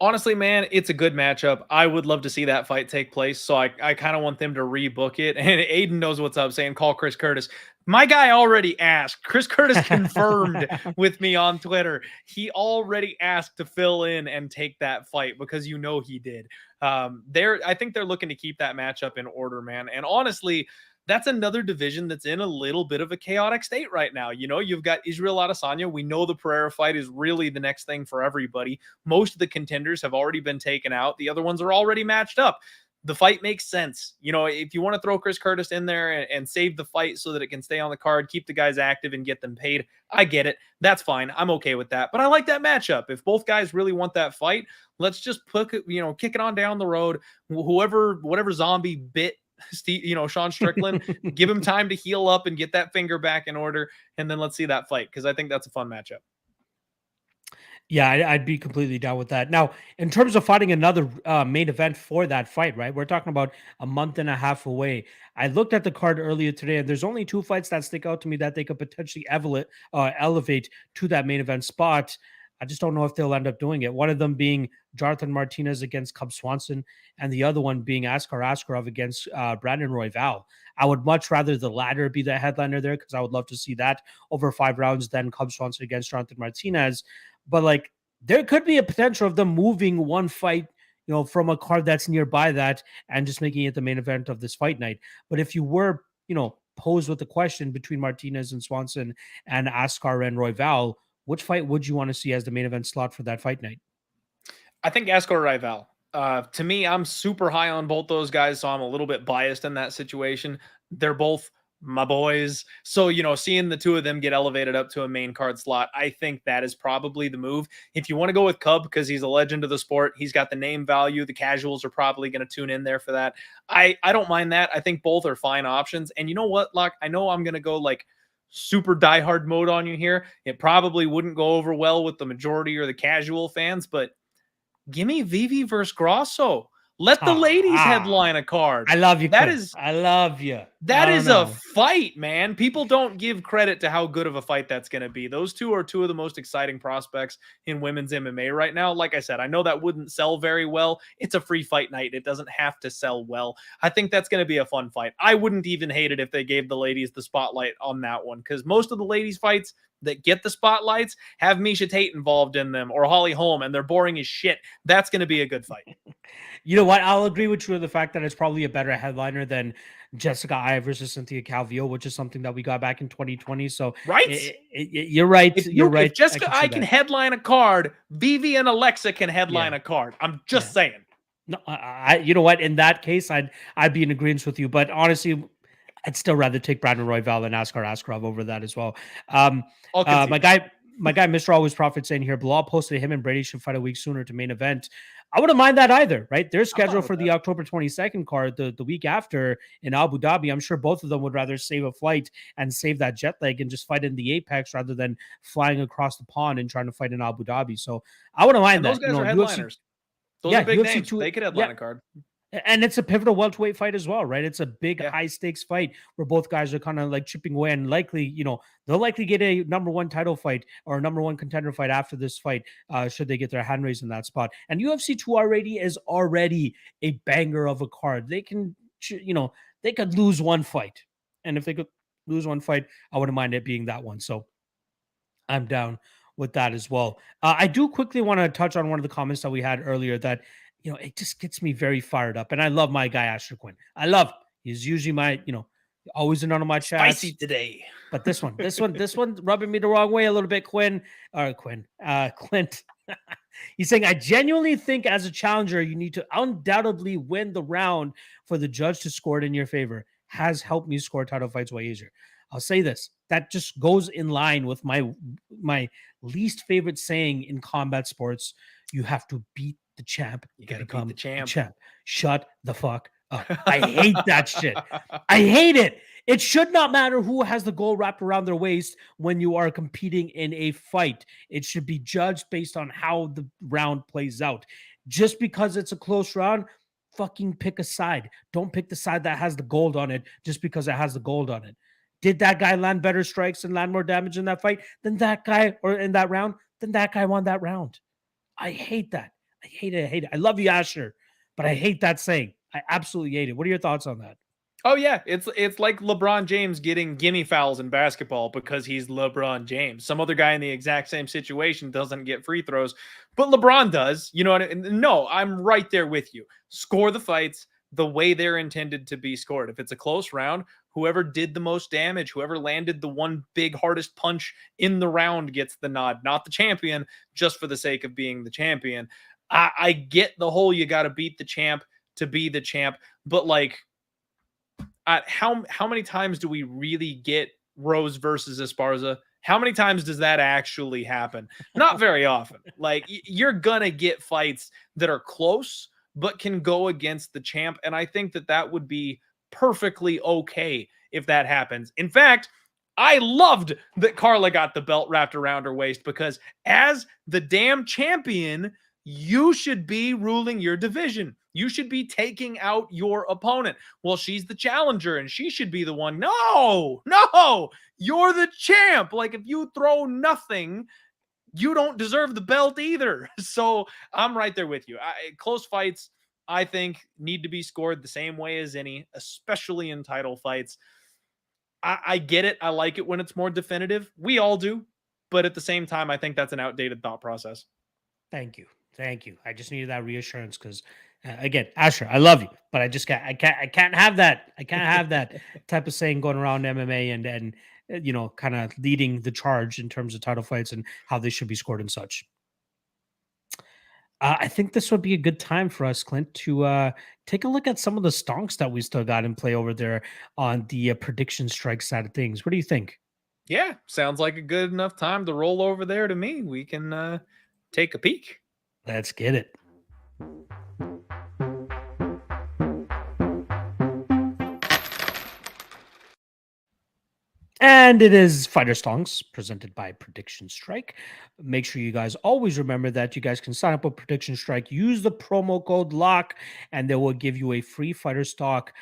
Honestly, man, it's a good matchup. I would love to see that fight take place, so I kind of want them to rebook it. And Aiden knows what's up, saying call Chris Curtis. My guy already asked. Chris Curtis confirmed with me on Twitter. He already asked to fill in and take that fight, because he did. I think they're looking to keep that matchup in order, man. And honestly, that's another division that's in a little bit of a chaotic state right now. You've got Israel Adesanya. We know the Pereira fight is really the next thing for everybody. Most of the contenders have already been taken out. The other ones are already matched up. The fight makes sense. If you want to throw Chris Curtis in there and save the fight so that it can stay on the card, keep the guys active and get them paid, I get it. That's fine. I'm okay with that. But I like that matchup. If both guys really want that fight, let's just kick it on down the road. Whatever zombie bit Sean Strickland, give him time to heal up and get that finger back in order, and then let's see that fight, because I think that's a fun matchup. Yeah, I'd be completely down with that. Now, in terms of fighting another main event for that fight, right? We're talking about a month and a half away. I looked at the card earlier today, and there's only 2 fights that stick out to me that they could potentially elevate to that main event spot. I just don't know if they'll end up doing it. One of them being Jonathan Martinez against Cub Swanson, and the other one being Askar Askarov against Brandon Royval. I would much rather the latter be the headliner there, because I would love to see that over 5 rounds than Cub Swanson against Jonathan Martinez. But there could be a potential of them moving one fight, from a card that's nearby that and just making it the main event of this fight night. But if you were, posed with the question between Martinez and Swanson and Askar and Royval, which fight would you want to see as the main event slot for that fight night? I think Askar Royval. To me, I'm super high on both those guys, so I'm a little bit biased in that situation. They're both my boys. So, seeing the 2 of them get elevated up to a main card slot, I think that is probably the move. If you want to go with Cub, because he's a legend of the sport, he's got the name value. The casuals are probably going to tune in there for that. I don't mind that. I think both are fine options. And you know what, Locke? I know I'm going to go super diehard mode on you here. It probably wouldn't go over well with the majority or the casual fans, but give me Vivi versus Grosso. Let the ladies headline a card. I love you. I love you. That I don't is a know. fight, man. People don't give credit to how good of a fight that's going to be. Those two are two of the most exciting prospects in women's MMA right now. Like I said, I know that wouldn't sell very well. It's a free fight night. It doesn't have to sell well. I think that's going to be a fun fight. I wouldn't even hate it if they gave the ladies the spotlight on that one, because most of the ladies' fights that get the spotlights have Misha Tate involved in them or Holly Holm, and they're boring as shit. That's going to be a good fight. You know what? I'll agree with you on the fact that it's probably a better headliner than Jessica Eye versus Cynthia Calvillo, which is something that we got back in 2020. So Right? you're right. You're right. If Jessica I can see I can that. headline a card, Vivi and Alexa can headline Yeah. a card. I'm Yeah. just saying. No, you know what? In that case, I'd be in agreement with you. But honestly, I'd still rather take Brandon Royval than Askar Askarov over that as well. I'll concede. My guy, Mr. Always Profit saying here, Bilal posted him and Brady should fight a week sooner to main event. I wouldn't mind that either, right? They're I'm fine scheduled with for the that. October 22nd card, the week after in Abu Dhabi. I'm sure both of them would rather save a flight and save that jet lag and just fight in the Apex rather than flying across the pond and trying to fight in Abu Dhabi. So I wouldn't mind And those that. guys are UFC, headliners. Those yeah, are big UFC names. two, They could headline a card. and it's a pivotal welterweight fight as well, right? It's a big Yeah. high stakes fight where both guys are kind of like chipping away and likely, they'll likely get a number one title fight or a number one contender fight after this fight, should they get their hand raised in that spot. And UFC 280 is already a banger of a card. They can, they could lose one fight. And if they could lose one fight, I wouldn't mind it being that one. So I'm down with that as well. I do quickly want to touch on one of the comments that we had earlier that, it just gets me very fired up. And I love my guy, Asher Quinn. I love him. He's usually my, always in on my chats. Spicy today. But this one rubbing me the wrong way a little bit, Clint. He's saying, I genuinely think as a challenger, you need to undoubtedly win the round for the judge to score it in your favor. Has helped me score title fights way easier. I'll say this. That just goes in line with my least favorite saying in combat sports. You have to beat the champ. You got to become beat the champ. Shut the fuck up. I hate that shit. I hate it. It should not matter who has the gold wrapped around their waist when you are competing in a fight. It should be judged based on how the round plays out. Just because it's a close round, fucking pick a side. Don't pick the side that has the gold on it just because it has the gold on it. Did that guy land better strikes and land more damage in that fight than that guy or in that round? Then that guy won that round. I hate that. I hate it. I love you, Asher, but I hate that saying. I absolutely hate it. What are your thoughts on that? Oh yeah, it's like LeBron James getting gimme fouls in basketball because he's LeBron James. Some other guy in the exact same situation doesn't get free throws, but LeBron does. You know what I mean? No, I'm right there with you. Score the fights the way they're intended to be scored. If it's a close round, whoever did the most damage, whoever landed the one big hardest punch in the round gets the nod, not the champion, just for the sake of being the champion. I get the whole you got to beat the champ to be the champ, but like, how many times do we really get Rose versus Esparza? How many times does that actually happen? Not very often. Like, you're gonna get fights that are close but can go against the champ, and I think that would be perfectly okay if that happens. In fact, I loved that Carla got the belt wrapped around her waist, because as the damn champion, you should be ruling your division. You should be taking out your opponent. Well, she's the challenger and she should be the one. No, you're the champ. Like, if you throw nothing, you don't deserve the belt either. So I'm right there with you. Close fights, I think, need to be scored the same way as any, especially in title fights. I get it. I like it when it's more definitive. We all do. But at the same time, I think that's an outdated thought process. Thank you. I just needed that reassurance because, again, Asher, I love you, but I can't have that. I can't have that type of saying going around MMA and kind of leading the charge in terms of title fights and how they should be scored and such. I think this would be a good time for us, Clint, to take a look at some of the stonks that we still got in play over there on the prediction strike side of things. What do you think? Yeah, sounds like a good enough time to roll over there to me. We can take a peek. Let's get it. And it is Fighter Stonks presented by Prediction Strike. Make sure you guys always remember that you guys can sign up with Prediction Strike, use the promo code LOCK, and they will give you a free fighter stock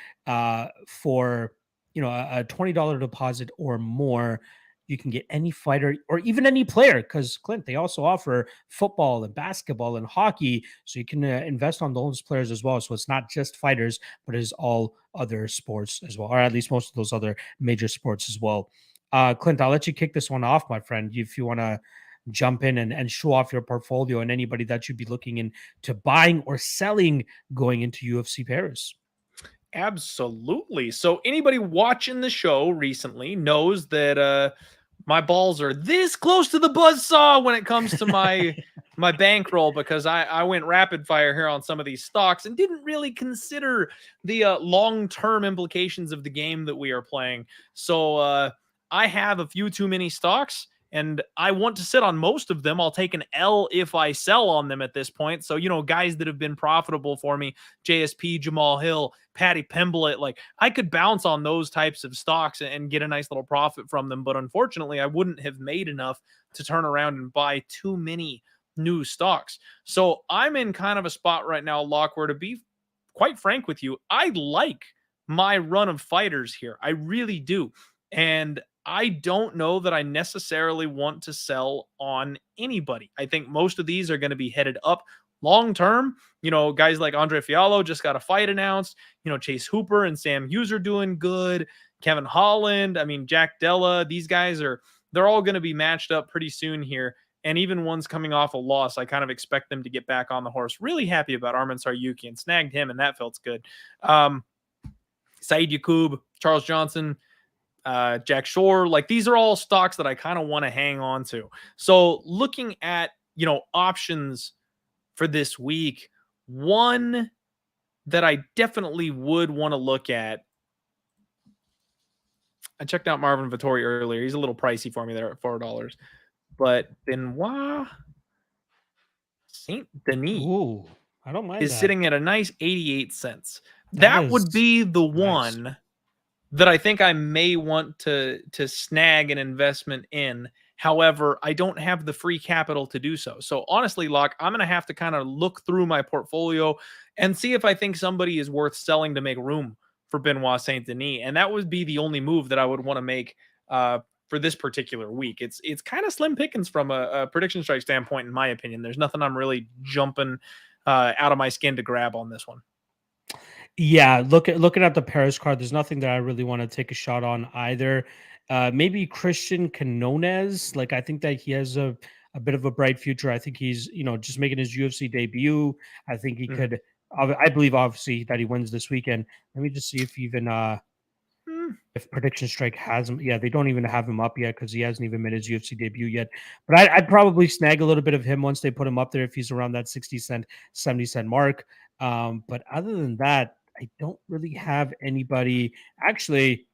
for a $20 deposit or more, you can get any fighter or even any player. Because Clint, they also offer football and basketball and hockey, so you can invest on those players as well. So it's not just fighters, but it's all other sports as well, or at least most of those other major sports as well. Clint, I'll let you kick this one off, my friend, if you want to jump in and show off your portfolio and anybody that you'd be looking into buying or selling going into UFC Paris. Absolutely. So anybody watching the show recently knows that my balls are this close to the buzzsaw when it comes to my bankroll, because I went rapid fire here on some of these stocks and didn't really consider the long-term implications of the game that we are playing. So I have a few too many stocks, and I want to sit on most of them. I'll take an L if I sell on them at this point. So, guys that have been profitable for me, JSP, Jamal Hill, Patty Pimblett, like I could bounce on those types of stocks and get a nice little profit from them. But unfortunately, I wouldn't have made enough to turn around and buy too many new stocks. So I'm in kind of a spot right now, Locke, where, to be quite frank with you, I like my run of fighters here. I really do. And I don't know that I necessarily want to sell on anybody. I think most of these are going to be headed up long term. Guys like Andre Fiallo just got a fight announced. Chase Hooper and Sam Hughes are doing good. Kevin Holland, Jack Della, these guys they're all going to be matched up pretty soon here. And even ones coming off a loss, I kind of expect them to get back on the horse. Really happy about Arman Saryuki, and snagged him, and that felt good. Saeed Yacoub, Charles Johnson, Jack Shore, like these are all stocks that I kind of want to hang on to. So looking at, options for this week, one that I definitely would want to look at. I checked out Marvin Vettori earlier. He's a little pricey for me there at $4, but Benoit Saint Denis, Ooh, I don't mind is that. sitting at a nice 88 cents. That would be the one nice that I think I may want to snag an investment in. However, I don't have the free capital to do so. So honestly, Locke, I'm going to have to kind of look through my portfolio and see if I think somebody is worth selling to make room for Benoit Saint Denis. And that would be the only move that I would want to make for this particular week. It's kind of slim pickings from a prediction strike standpoint, in my opinion. There's nothing I'm really jumping out of my skin to grab on this one. Yeah, looking at the Paris card, there's nothing that I really want to take a shot on either. Maybe Christian Cannonier. Like I think that he has a bit of a bright future. I think he's just making his UFC debut. I think he could. I believe obviously that he wins this weekend. Let me just see if even if Prediction Strike has him. Yeah, they don't even have him up yet because he hasn't even made his UFC debut yet. But I'd probably snag a little bit of him once they put him up there if he's around that 60-cent, 70-cent mark. But other than that, I don't really have anybody. Actually,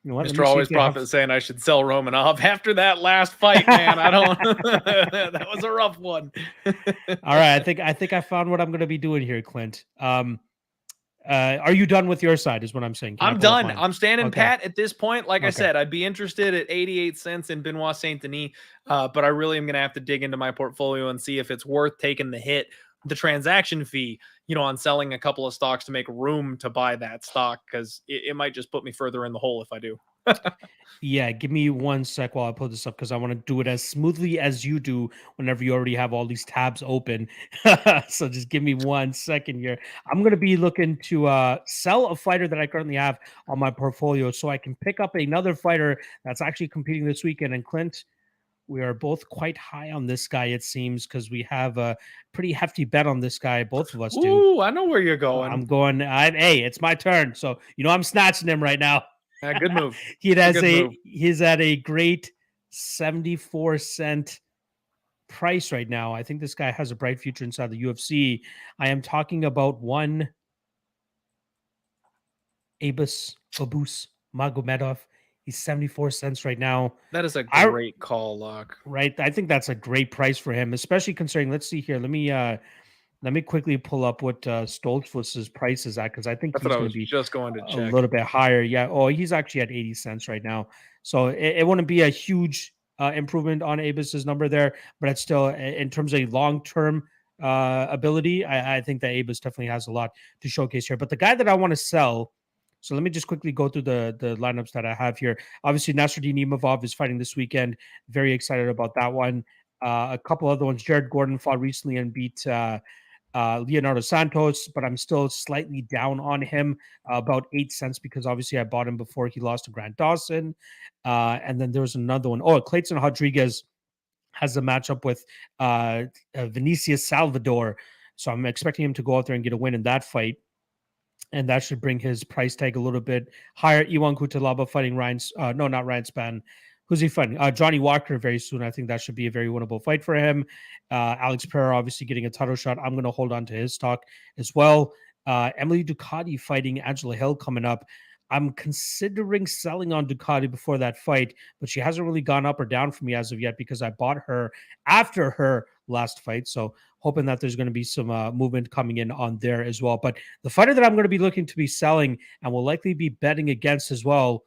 you know what? Mr. Always Prophet saying I should sell Romanov after that last fight, man. I don't. That was a rough one. All right, I think I found what I'm going to be doing here, Clint. Are you done with your side? Is what I'm saying. I'm done. I'm standing pat at this point. Like I said, I'd be interested at 88 cents in Benoit Saint Denis, but I really am going to have to dig into my portfolio and see if it's worth taking the hit, the transaction fee, on selling a couple of stocks to make room to buy that stock, because it might just put me further in the hole if I do. Yeah, give me 1 sec while I pull this up because I want to do it as smoothly as you do whenever you already have all these tabs open. So just give me 1 second here. I'm going to be looking to sell a fighter that I currently have on my portfolio so I can pick up another fighter that's actually competing this weekend. And Clint, we are both quite high on this guy, it seems, because we have a pretty hefty bet on this guy. Both of us do. Ooh, I know where you're going. I'm going. Hey, it's my turn. So, I'm snatching him right now. Good move. He's at a great 74-cent price right now. I think this guy has a bright future inside the UFC. I am talking about one Abus Magomedov. He's 74 cents right now. That is a great call, Locke. Right. I think that's a great price for him, especially considering, let's see here. Let me quickly pull up what Stoltzfus's price is at, because I think he's going to be just going to check a little bit higher. Yeah. Oh, he's actually at 80 cents right now. So it wouldn't be a huge improvement on Abus's number there, but it's still, in terms of long-term ability, I think that Abus definitely has a lot to showcase here. But the guy that I want to sell So let me just quickly go through the lineups that I have here. Obviously, Nasruddin Imavov is fighting this weekend. Very excited about that one. A couple other ones. Jared Gordon fought recently and beat Leonardo Santos, but I'm still slightly down on him, about 8 cents, because obviously I bought him before he lost to Grant Dawson. And then there was another one. Oh, Clayton Rodriguez has a matchup with Vinicius Salvador. So I'm expecting him to go out there and get a win in that fight. And that should bring his price tag a little bit higher. Iwan Kutalaba fighting Ryan, no, not Ryan Spann. Who's he fighting? Johnny Walker very soon. I think that should be a very winnable fight for him. Alex Pereira obviously getting a title shot. I'm going to hold on to his stock as well. Emily Ducati fighting Angela Hill coming up. I'm considering selling on Ducati before that fight, but she hasn't really gone up or down for me as of yet because I bought her after her last fight. So hoping that there's going to be some movement coming in on there as well. But the fighter that I'm going to be looking to be selling and will likely be betting against as well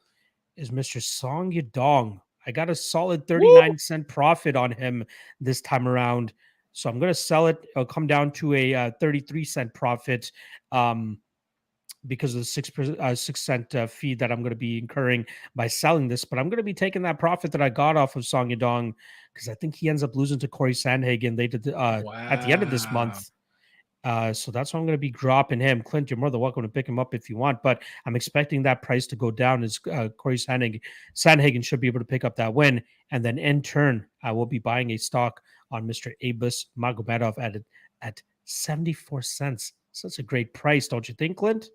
is Mr. Song Yadong. I got a solid 39-cent profit on him this time around. So I'm going to sell it. It'll come down to a 33-cent profit because of the 6 cent fee that I'm going to be incurring by selling this. But I'm going to be taking that profit that I got off of Song Yadong because I think he ends up losing to Corey Sandhagen later at the end of this month. So that's why I'm going to be dropping him. Clint, you're more than welcome to pick him up if you want, but I'm expecting that price to go down as Corey Sandhagen should be able to pick up that win. And then in turn, I will be buying a stock on Mr. Abus Magomedov at 74 cents. Such a great price, don't you think, Clint?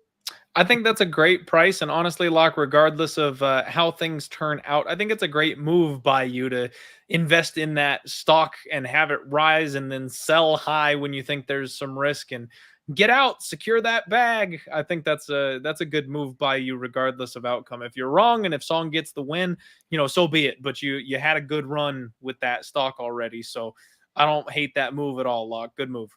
I think that's a great price. And honestly, Locke, regardless of how things turn out, I think it's a great move by you to invest in that stock and have it rise and then sell high when you think there's some risk and get out, secure that bag. I think that's a good move by you, regardless of outcome. If you're wrong and if Song gets the win, so be it. But you had a good run with that stock already. So I don't hate that move at all, Locke. Good move.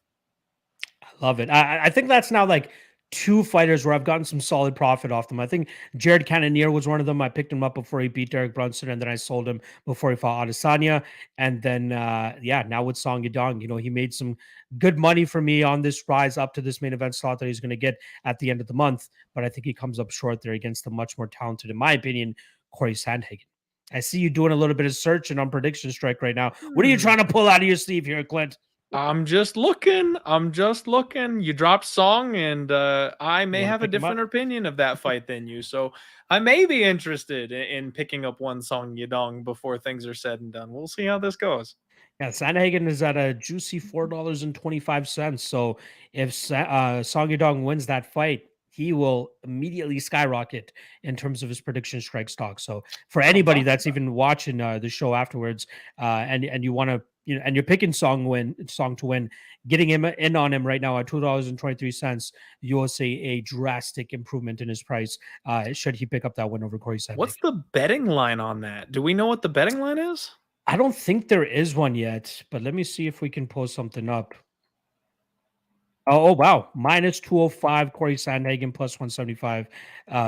I love it. I think that's now like 2 fighters where I've gotten some solid profit off them. I think Jared Cannonier was one of them. I picked him up before he beat Derek Brunson, and then I sold him before he fought Adesanya. And then, now with Song Yadong, he made some good money for me on this rise up to this main event slot that he's going to get at the end of the month. But I think he comes up short there against the much more talented, in my opinion, Corey Sandhagen. I see you doing a little bit of searching on Prediction Strike right now. What are you trying to pull out of your sleeve here, Clint? I'm just looking. You dropped Song, and I may have a different opinion of that fight than you. So I may be interested in picking up one Song Yadong before things are said and done. We'll see how this goes. Yeah, Sandhagen is at a juicy $4.25. So if Song Yadong wins that fight, he will immediately skyrocket in terms of his Prediction Strike stock. So for anybody that's even watching the show afterwards, and you want to, and you're picking Song to win, getting him in on him right now at $2.23, you will see a drastic improvement in his price. Should he pick up that win over Corey Sandhagen? What's the betting line on that? Do we know what the betting line is? I don't think there is one yet, but let me see if we can pull something up. Oh wow, minus 205 Corey Sandhagen, plus 175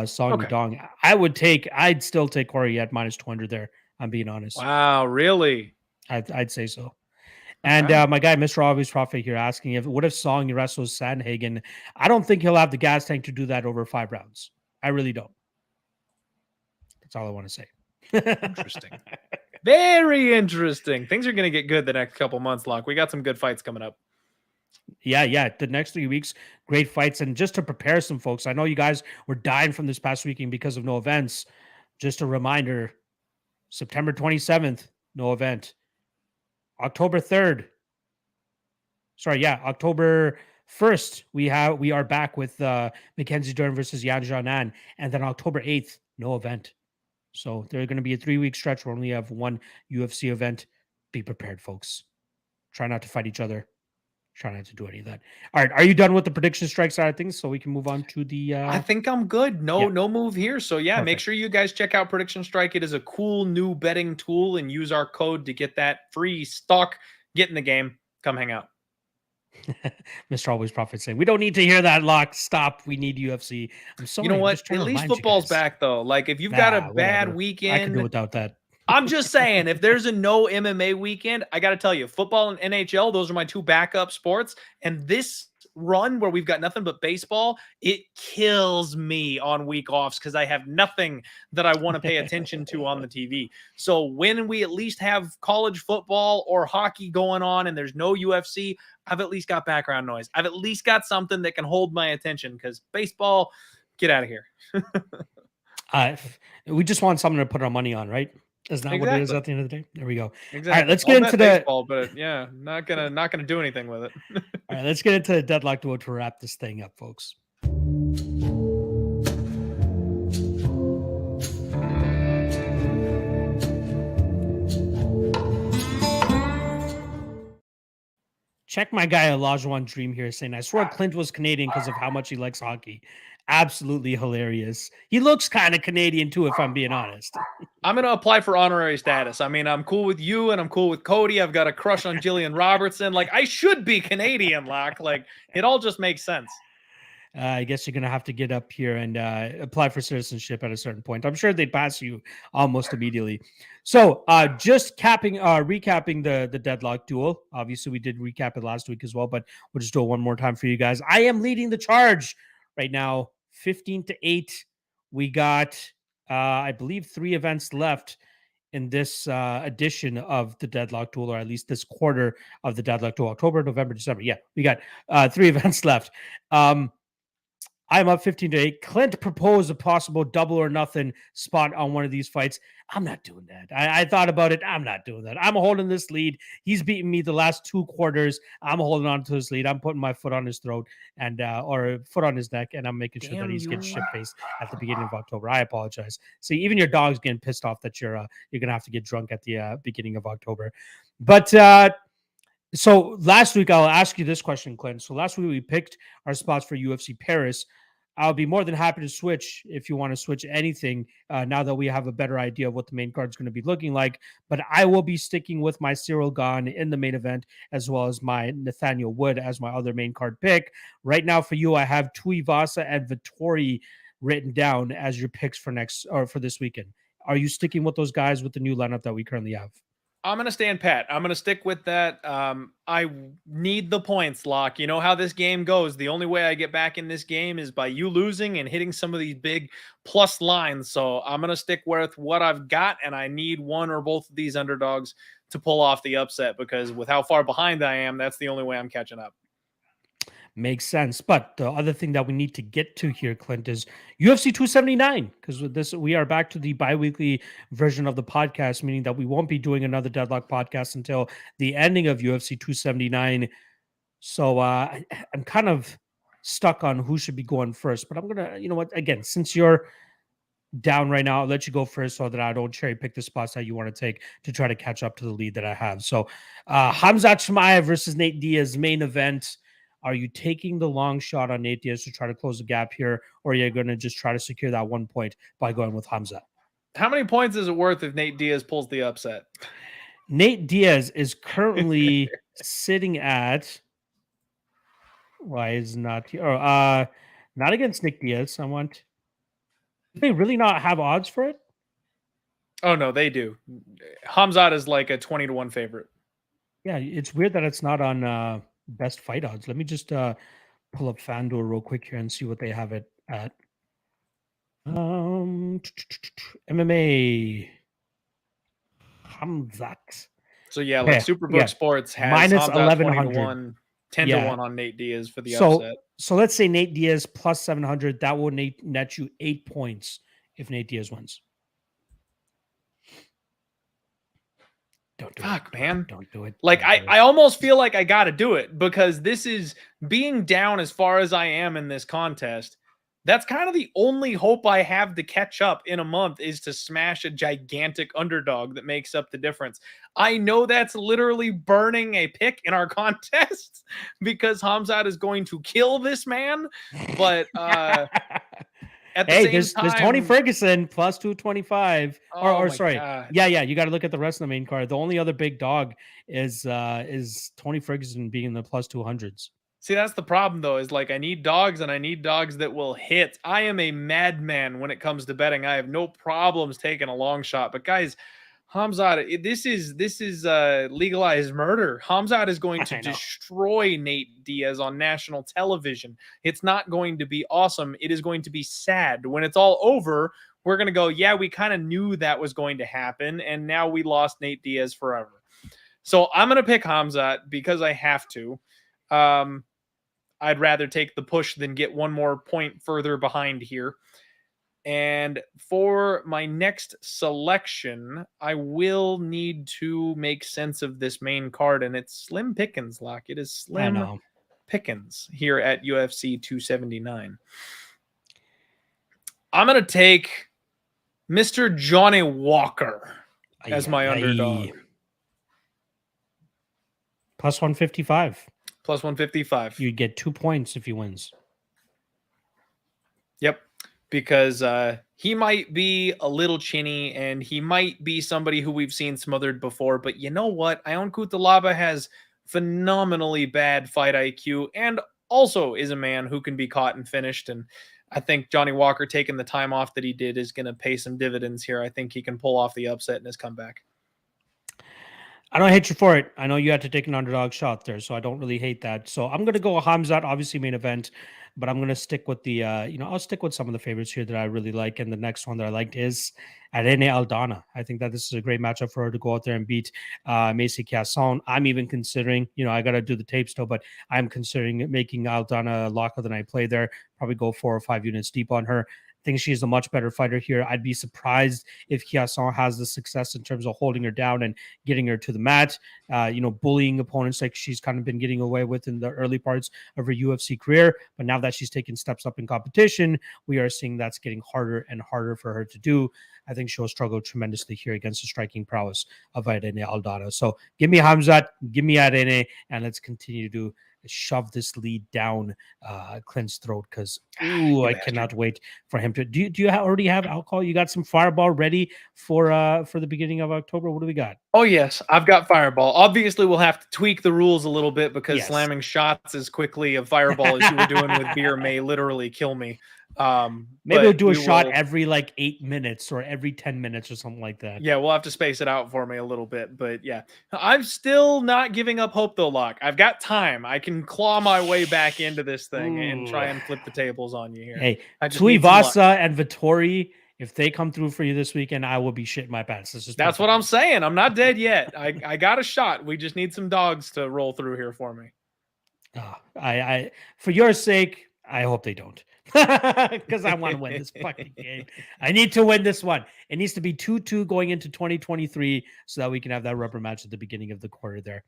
Song Yadong. I'd still take Corey at minus 200 there. I'm being honest. Wow, really? I'd say so. And my guy, Mr. Obvious Prophet here, asking what if Song wrestles Sandhagen? I don't think he'll have the gas tank to do that over 5 rounds. I really don't. That's all I want to say. Interesting. Very interesting. Things are going to get good the next couple months, Locke. We got some good fights coming up. Yeah. The next 3 weeks, great fights. And just to prepare some folks, I know you guys were dying from this past weekend because of no events. Just a reminder, September 27th, no event. October 3rd. October 1st, we are back with Mackenzie Dern versus Yan Xiaonan. And then October 8th, no event. So there's going to be a 3-week stretch where we only have one UFC event. Be prepared, folks. Try not to fight each other. Try not to do any of that. All right. Are you done with the Prediction Strike side of things? So we can move on to the... I think I'm good. No move here. So perfect. Make sure you guys check out Prediction Strike. It is a cool new betting tool, and use our code to get that free stock. Get in the game. Come hang out. Mr. Always Prophet saying, we don't need to hear that, Lock. Stop. We need UFC. I'm sorry. You know what? At least football's back, though. Like, if you've got a bad weekend... I can do without that. I'm just saying, if there's a no MMA weekend, I got to tell you, football and NHL, those are my 2 backup sports. And this run where we've got nothing but baseball, it kills me on week offs because I have nothing that I want to pay attention to on the TV. So when we at least have college football or hockey going on and there's no UFC, I've at least got background noise. I've at least got something that can hold my attention, because baseball, get out of here. We just want something to put our money on, right? Isn't that what it is Exactly. at the end of the day? There we go. Exactly. All right, let's I'll get bet into the baseball, but yeah, not gonna do anything with it. all right, let's get into the deadlock duo to wrap this thing up, folks. Check my guy Elijah Dream here saying, I swear Clint was Canadian because of how much he likes hockey. Absolutely hilarious. He looks kind of Canadian too, if I'm being honest. I'm gonna apply for honorary status. I mean, I'm cool with you and I'm cool with Cody. I've got a crush on Jillian Robertson. Like, I should be Canadian, Locke. Like, it all just makes sense. I guess you're going to have to get up here and apply for citizenship at a certain point. I'm sure they'd pass you almost immediately. So just recapping the deadlock duel. Obviously, we did recap it last week as well, but we'll just do it one more time for you guys. I am leading the charge right now, 15-8. We got, I believe, 3 events left in this edition of the deadlock duel, or at least this quarter of the deadlock duel, October, November, December. Yeah, we got 3 events left. I'm up 15-8. Clint proposed a possible double or nothing spot on one of these fights. I'm not doing that. I thought about it. I'm not doing that. I'm holding this lead. He's beaten me the last 2 quarters. I'm holding on to his lead. I'm putting my foot on his throat and or foot on his neck, and I'm making sure that he's getting shit-faced at the beginning of October. I apologize. See, even your dog's getting pissed off that you're gonna have to get drunk at the beginning of October. But so last week, I'll ask you this question, Clint. So last week we picked our spots for UFC Paris. I'll be more than happy to switch if you want to switch anything now that we have a better idea of what the main card is going to be looking like. But I will be sticking with my Cyril Gane in the main event, as well as my Nathaniel Wood as my other main card pick. Right now for you, I have Tuivasa and Vettori written down as your picks for this weekend. Are you sticking with those guys with the new lineup that we currently have? I'm going to stand pat. I'm going to stick with that. I need the points, Locke. You know how this game goes. The only way I get back in this game is by you losing and hitting some of these big plus lines. So I'm going to stick with what I've got, and I need one or both of these underdogs to pull off the upset, because with how far behind I am, that's the only way I'm catching up. Makes sense. But the other thing that we need to get to here, Clint, is UFC 279, because with this, we are back to the bi-weekly version of the podcast, meaning that we won't be doing another Deadlock podcast until the ending of UFC 279. So I'm kind of stuck on who should be going first, but I'm going to, you know what, again, since you're down right now, I'll let you go first so that I don't cherry pick the spots that you want to take to try to catch up to the lead that I have. So Khamzat Chimaev versus Nate Diaz main event. Are you taking the long shot on Nate Diaz to try to close the gap here, or are you going to just try to secure that 1 point by going with Khamzat? How many points is it worth if Nate Diaz pulls the upset? Nate Diaz is currently sitting at. Why is not here? Not against Nick Diaz. I want. Do they really not have odds for it? Oh no, they do. Khamzat is like a 20-1 favorite. Yeah, it's weird that it's not on best fight odds. Let me just pull up FanDuel real quick here and see what they have it at. MMA Khamzat. So yeah, like Superbook Sports has minus 1100, 10-1 on Nate Diaz for the upset. So let's say Nate Diaz plus 700. That will net you 8 points if Nate Diaz wins. Don't do Fuck, it. man. Don't do it. Like, I almost feel like I got to do it, because this is being down as far as I am in this contest. That's kind of the only hope I have to catch up in a month, is to smash a gigantic underdog that makes up the difference. I know that's literally burning a pick in our contest because Khamzat is going to kill this man, but at the same time, there's Tony Ferguson plus 225. Oh sorry. God. Yeah, you got to look at the rest of the main card. The only other big dog is Tony Ferguson being in the plus 200s. See, that's the problem, though, is like I need dogs, and I need dogs that will hit. I am a madman when it comes to betting. I have no problems taking a long shot. But guys, Hamzat, this is legalized murder. Hamzat is going to I know. destroy Nate Diaz on national television. It's not going to be awesome. It is going to be sad. When it's all over, we're going to go, yeah, we kind of knew that was going to happen, and now we lost Nate Diaz forever. So I'm going to pick Hamzat because I have to. I'd rather take the push than get one more point further behind here. And for my next selection, I will need to make sense of this main card, and it's Slim Pickens, Lock. It is Slim Pickens here at UFC 279. I'm going to take Mr. Johnny Walker as my underdog. Plus 155. Plus 155. You'd get 2 points if he wins. Yep. Because he might be a little chinny and he might be somebody who we've seen smothered before. But you know what? Ion Cutelaba has phenomenally bad fight IQ and also is a man who can be caught and finished. And I think Johnny Walker taking the time off that he did is going to pay some dividends here. I think he can pull off the upset in his comeback. I don't hate you for it. I know you had to take an underdog shot there, so I don't really hate that. So I'm going to go with Hamzat, obviously main event, but I'm going to stick with the, I'll stick with some of the favorites here that I really like. And the next one that I liked is Irene Aldana. I think that this is a great matchup for her to go out there and beat Macy Casson. I'm even considering, I got to do the tape still, but I'm considering making Aldana a lock of the night play there. Probably go 4 or 5 units deep on her. Think she's a much better fighter here. I'd be surprised if Chiasson has the success in terms of holding her down and getting her to the mat, bullying opponents like she's kind of been getting away with in the early parts of her UFC career. But now that she's taken steps up in competition, we are seeing that's getting harder and harder for her to do. I think she'll struggle tremendously here against the striking prowess of Irene Aldana. So give me Hamzat, give me Irene, and let's continue to shove this lead down Clint's throat because I cannot wait for him to. Do you already have alcohol? You got some Fireball ready for the beginning of October? What do we got? Oh yes, I've got Fireball. Obviously, we'll have to tweak the rules a little bit because slamming shots as quickly of Fireball as you were doing with beer may literally kill me. Maybe we'll do a shot every 8 minutes or every 10 minutes or something like that. Yeah, we'll have to space it out for me a little bit. But yeah, I'm still not giving up hope though, Locke. I've got time. I can claw my way back into this thing and try and flip the tables on you here. Hey, Tuivasa and Vittori, if they come through for you this weekend, I will be shitting my pants. That's what I'm saying. I'm not dead yet. I got a shot. We just need some dogs to roll through here for me. I for your sake, I hope they don't. Because I want to win this fucking game. I need to win this one. It needs to be 2-2 going into 2023 so that we can have that rubber match at the beginning of the quarter there.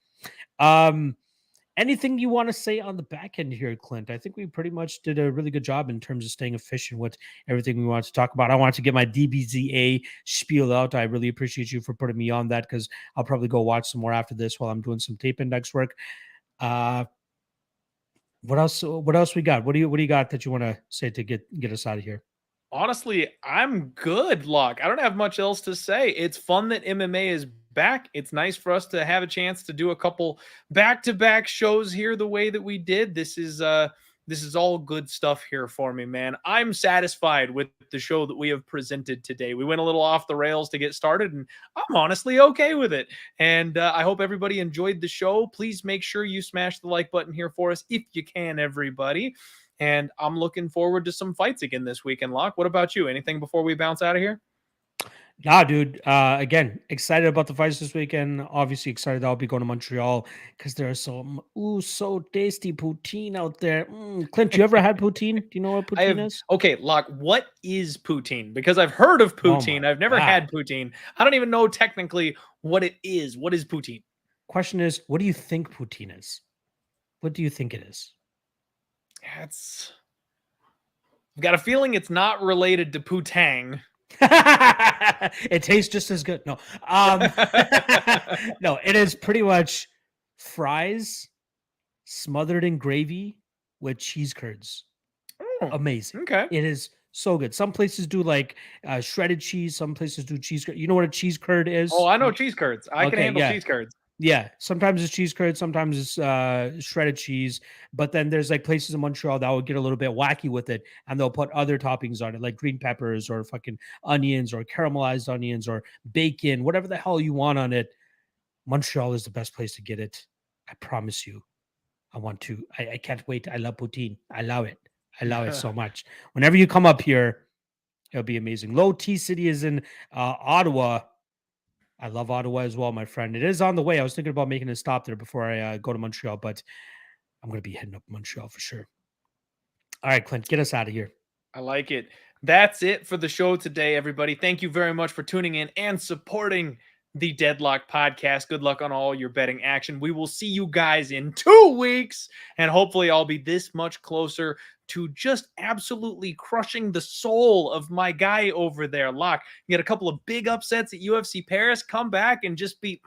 Anything you want to say on the back end here, Clint? I think we pretty much did a really good job in terms of staying efficient with everything we wanted to talk about. I wanted to get my DBZA spiel out. I really appreciate you for putting me on that because I'll probably go watch some more after this while I'm doing some tape index work. What else we got? What do you got that you want to say to get us out of here? Honestly, I'm good, Locke. I don't have much else to say. It's fun that MMA is back. It's nice for us to have a chance to do a couple back-to-back shows here the way that we did. This is all good stuff here for me, man. I'm satisfied with the show that we have presented today. We went a little off the rails to get started, and I'm honestly okay with it. And I hope everybody enjoyed the show. Please make sure you smash the like button here for us if you can, everybody. And I'm looking forward to some fights again this weekend, Locke. What about you? Anything before we bounce out of here? Nah, dude. Again, excited about the fights this weekend. Obviously excited that I'll be going to Montreal because there's some so tasty poutine out there. Clint, you ever had poutine? Do you know what poutine is? Okay, Locke, what is poutine? Because I've heard of poutine. I've never had poutine. I don't even know technically what it is. What is poutine? Question is, what do you think poutine is? What do you think it is? I've got a feeling it's not related to poutang. It tastes just as good. No, no, it is pretty much fries smothered in gravy with cheese curds. Amazing. Okay. It is so good. Some places do shredded cheese. Some places do cheese curd. You know what a cheese curd is? Oh, I know cheese curds. I can handle cheese curds. Yeah, sometimes it's cheese curd, sometimes it's shredded cheese, but then there's like places in Montreal that will get a little bit wacky with it, and they'll put other toppings on it, like green peppers or fucking onions or caramelized onions or bacon, whatever the hell you want on it. Montreal is the best place to get it. I promise you. I want to. I can't wait. I love poutine. I love it. I love it so much. Whenever you come up here, it'll be amazing. Low T City is in Ottawa. I love Ottawa as well, my friend. It is on the way. I was thinking about making a stop there before I go to Montreal, but I'm going to be heading up Montreal for sure. All right, Clint, get us out of here. I like it. That's it for the show today, everybody. Thank you very much for tuning in and supporting the Deadlock podcast. Good luck on all your betting action. We will see you guys in 2 weeks, and hopefully I'll be this much closer to just absolutely crushing the soul of my guy over there, Locke. Get a couple of big upsets at UFC Paris, come back and just be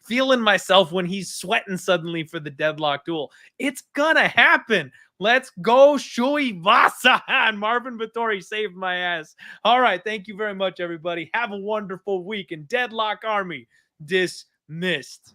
feeling myself when he's sweating suddenly for the Deadlock duel. It's gonna happen. Let's go, Shui Vasa. And Marvin Vittori saved my ass. All right. Thank you very much, everybody. Have a wonderful week. And Deadlock Army dismissed.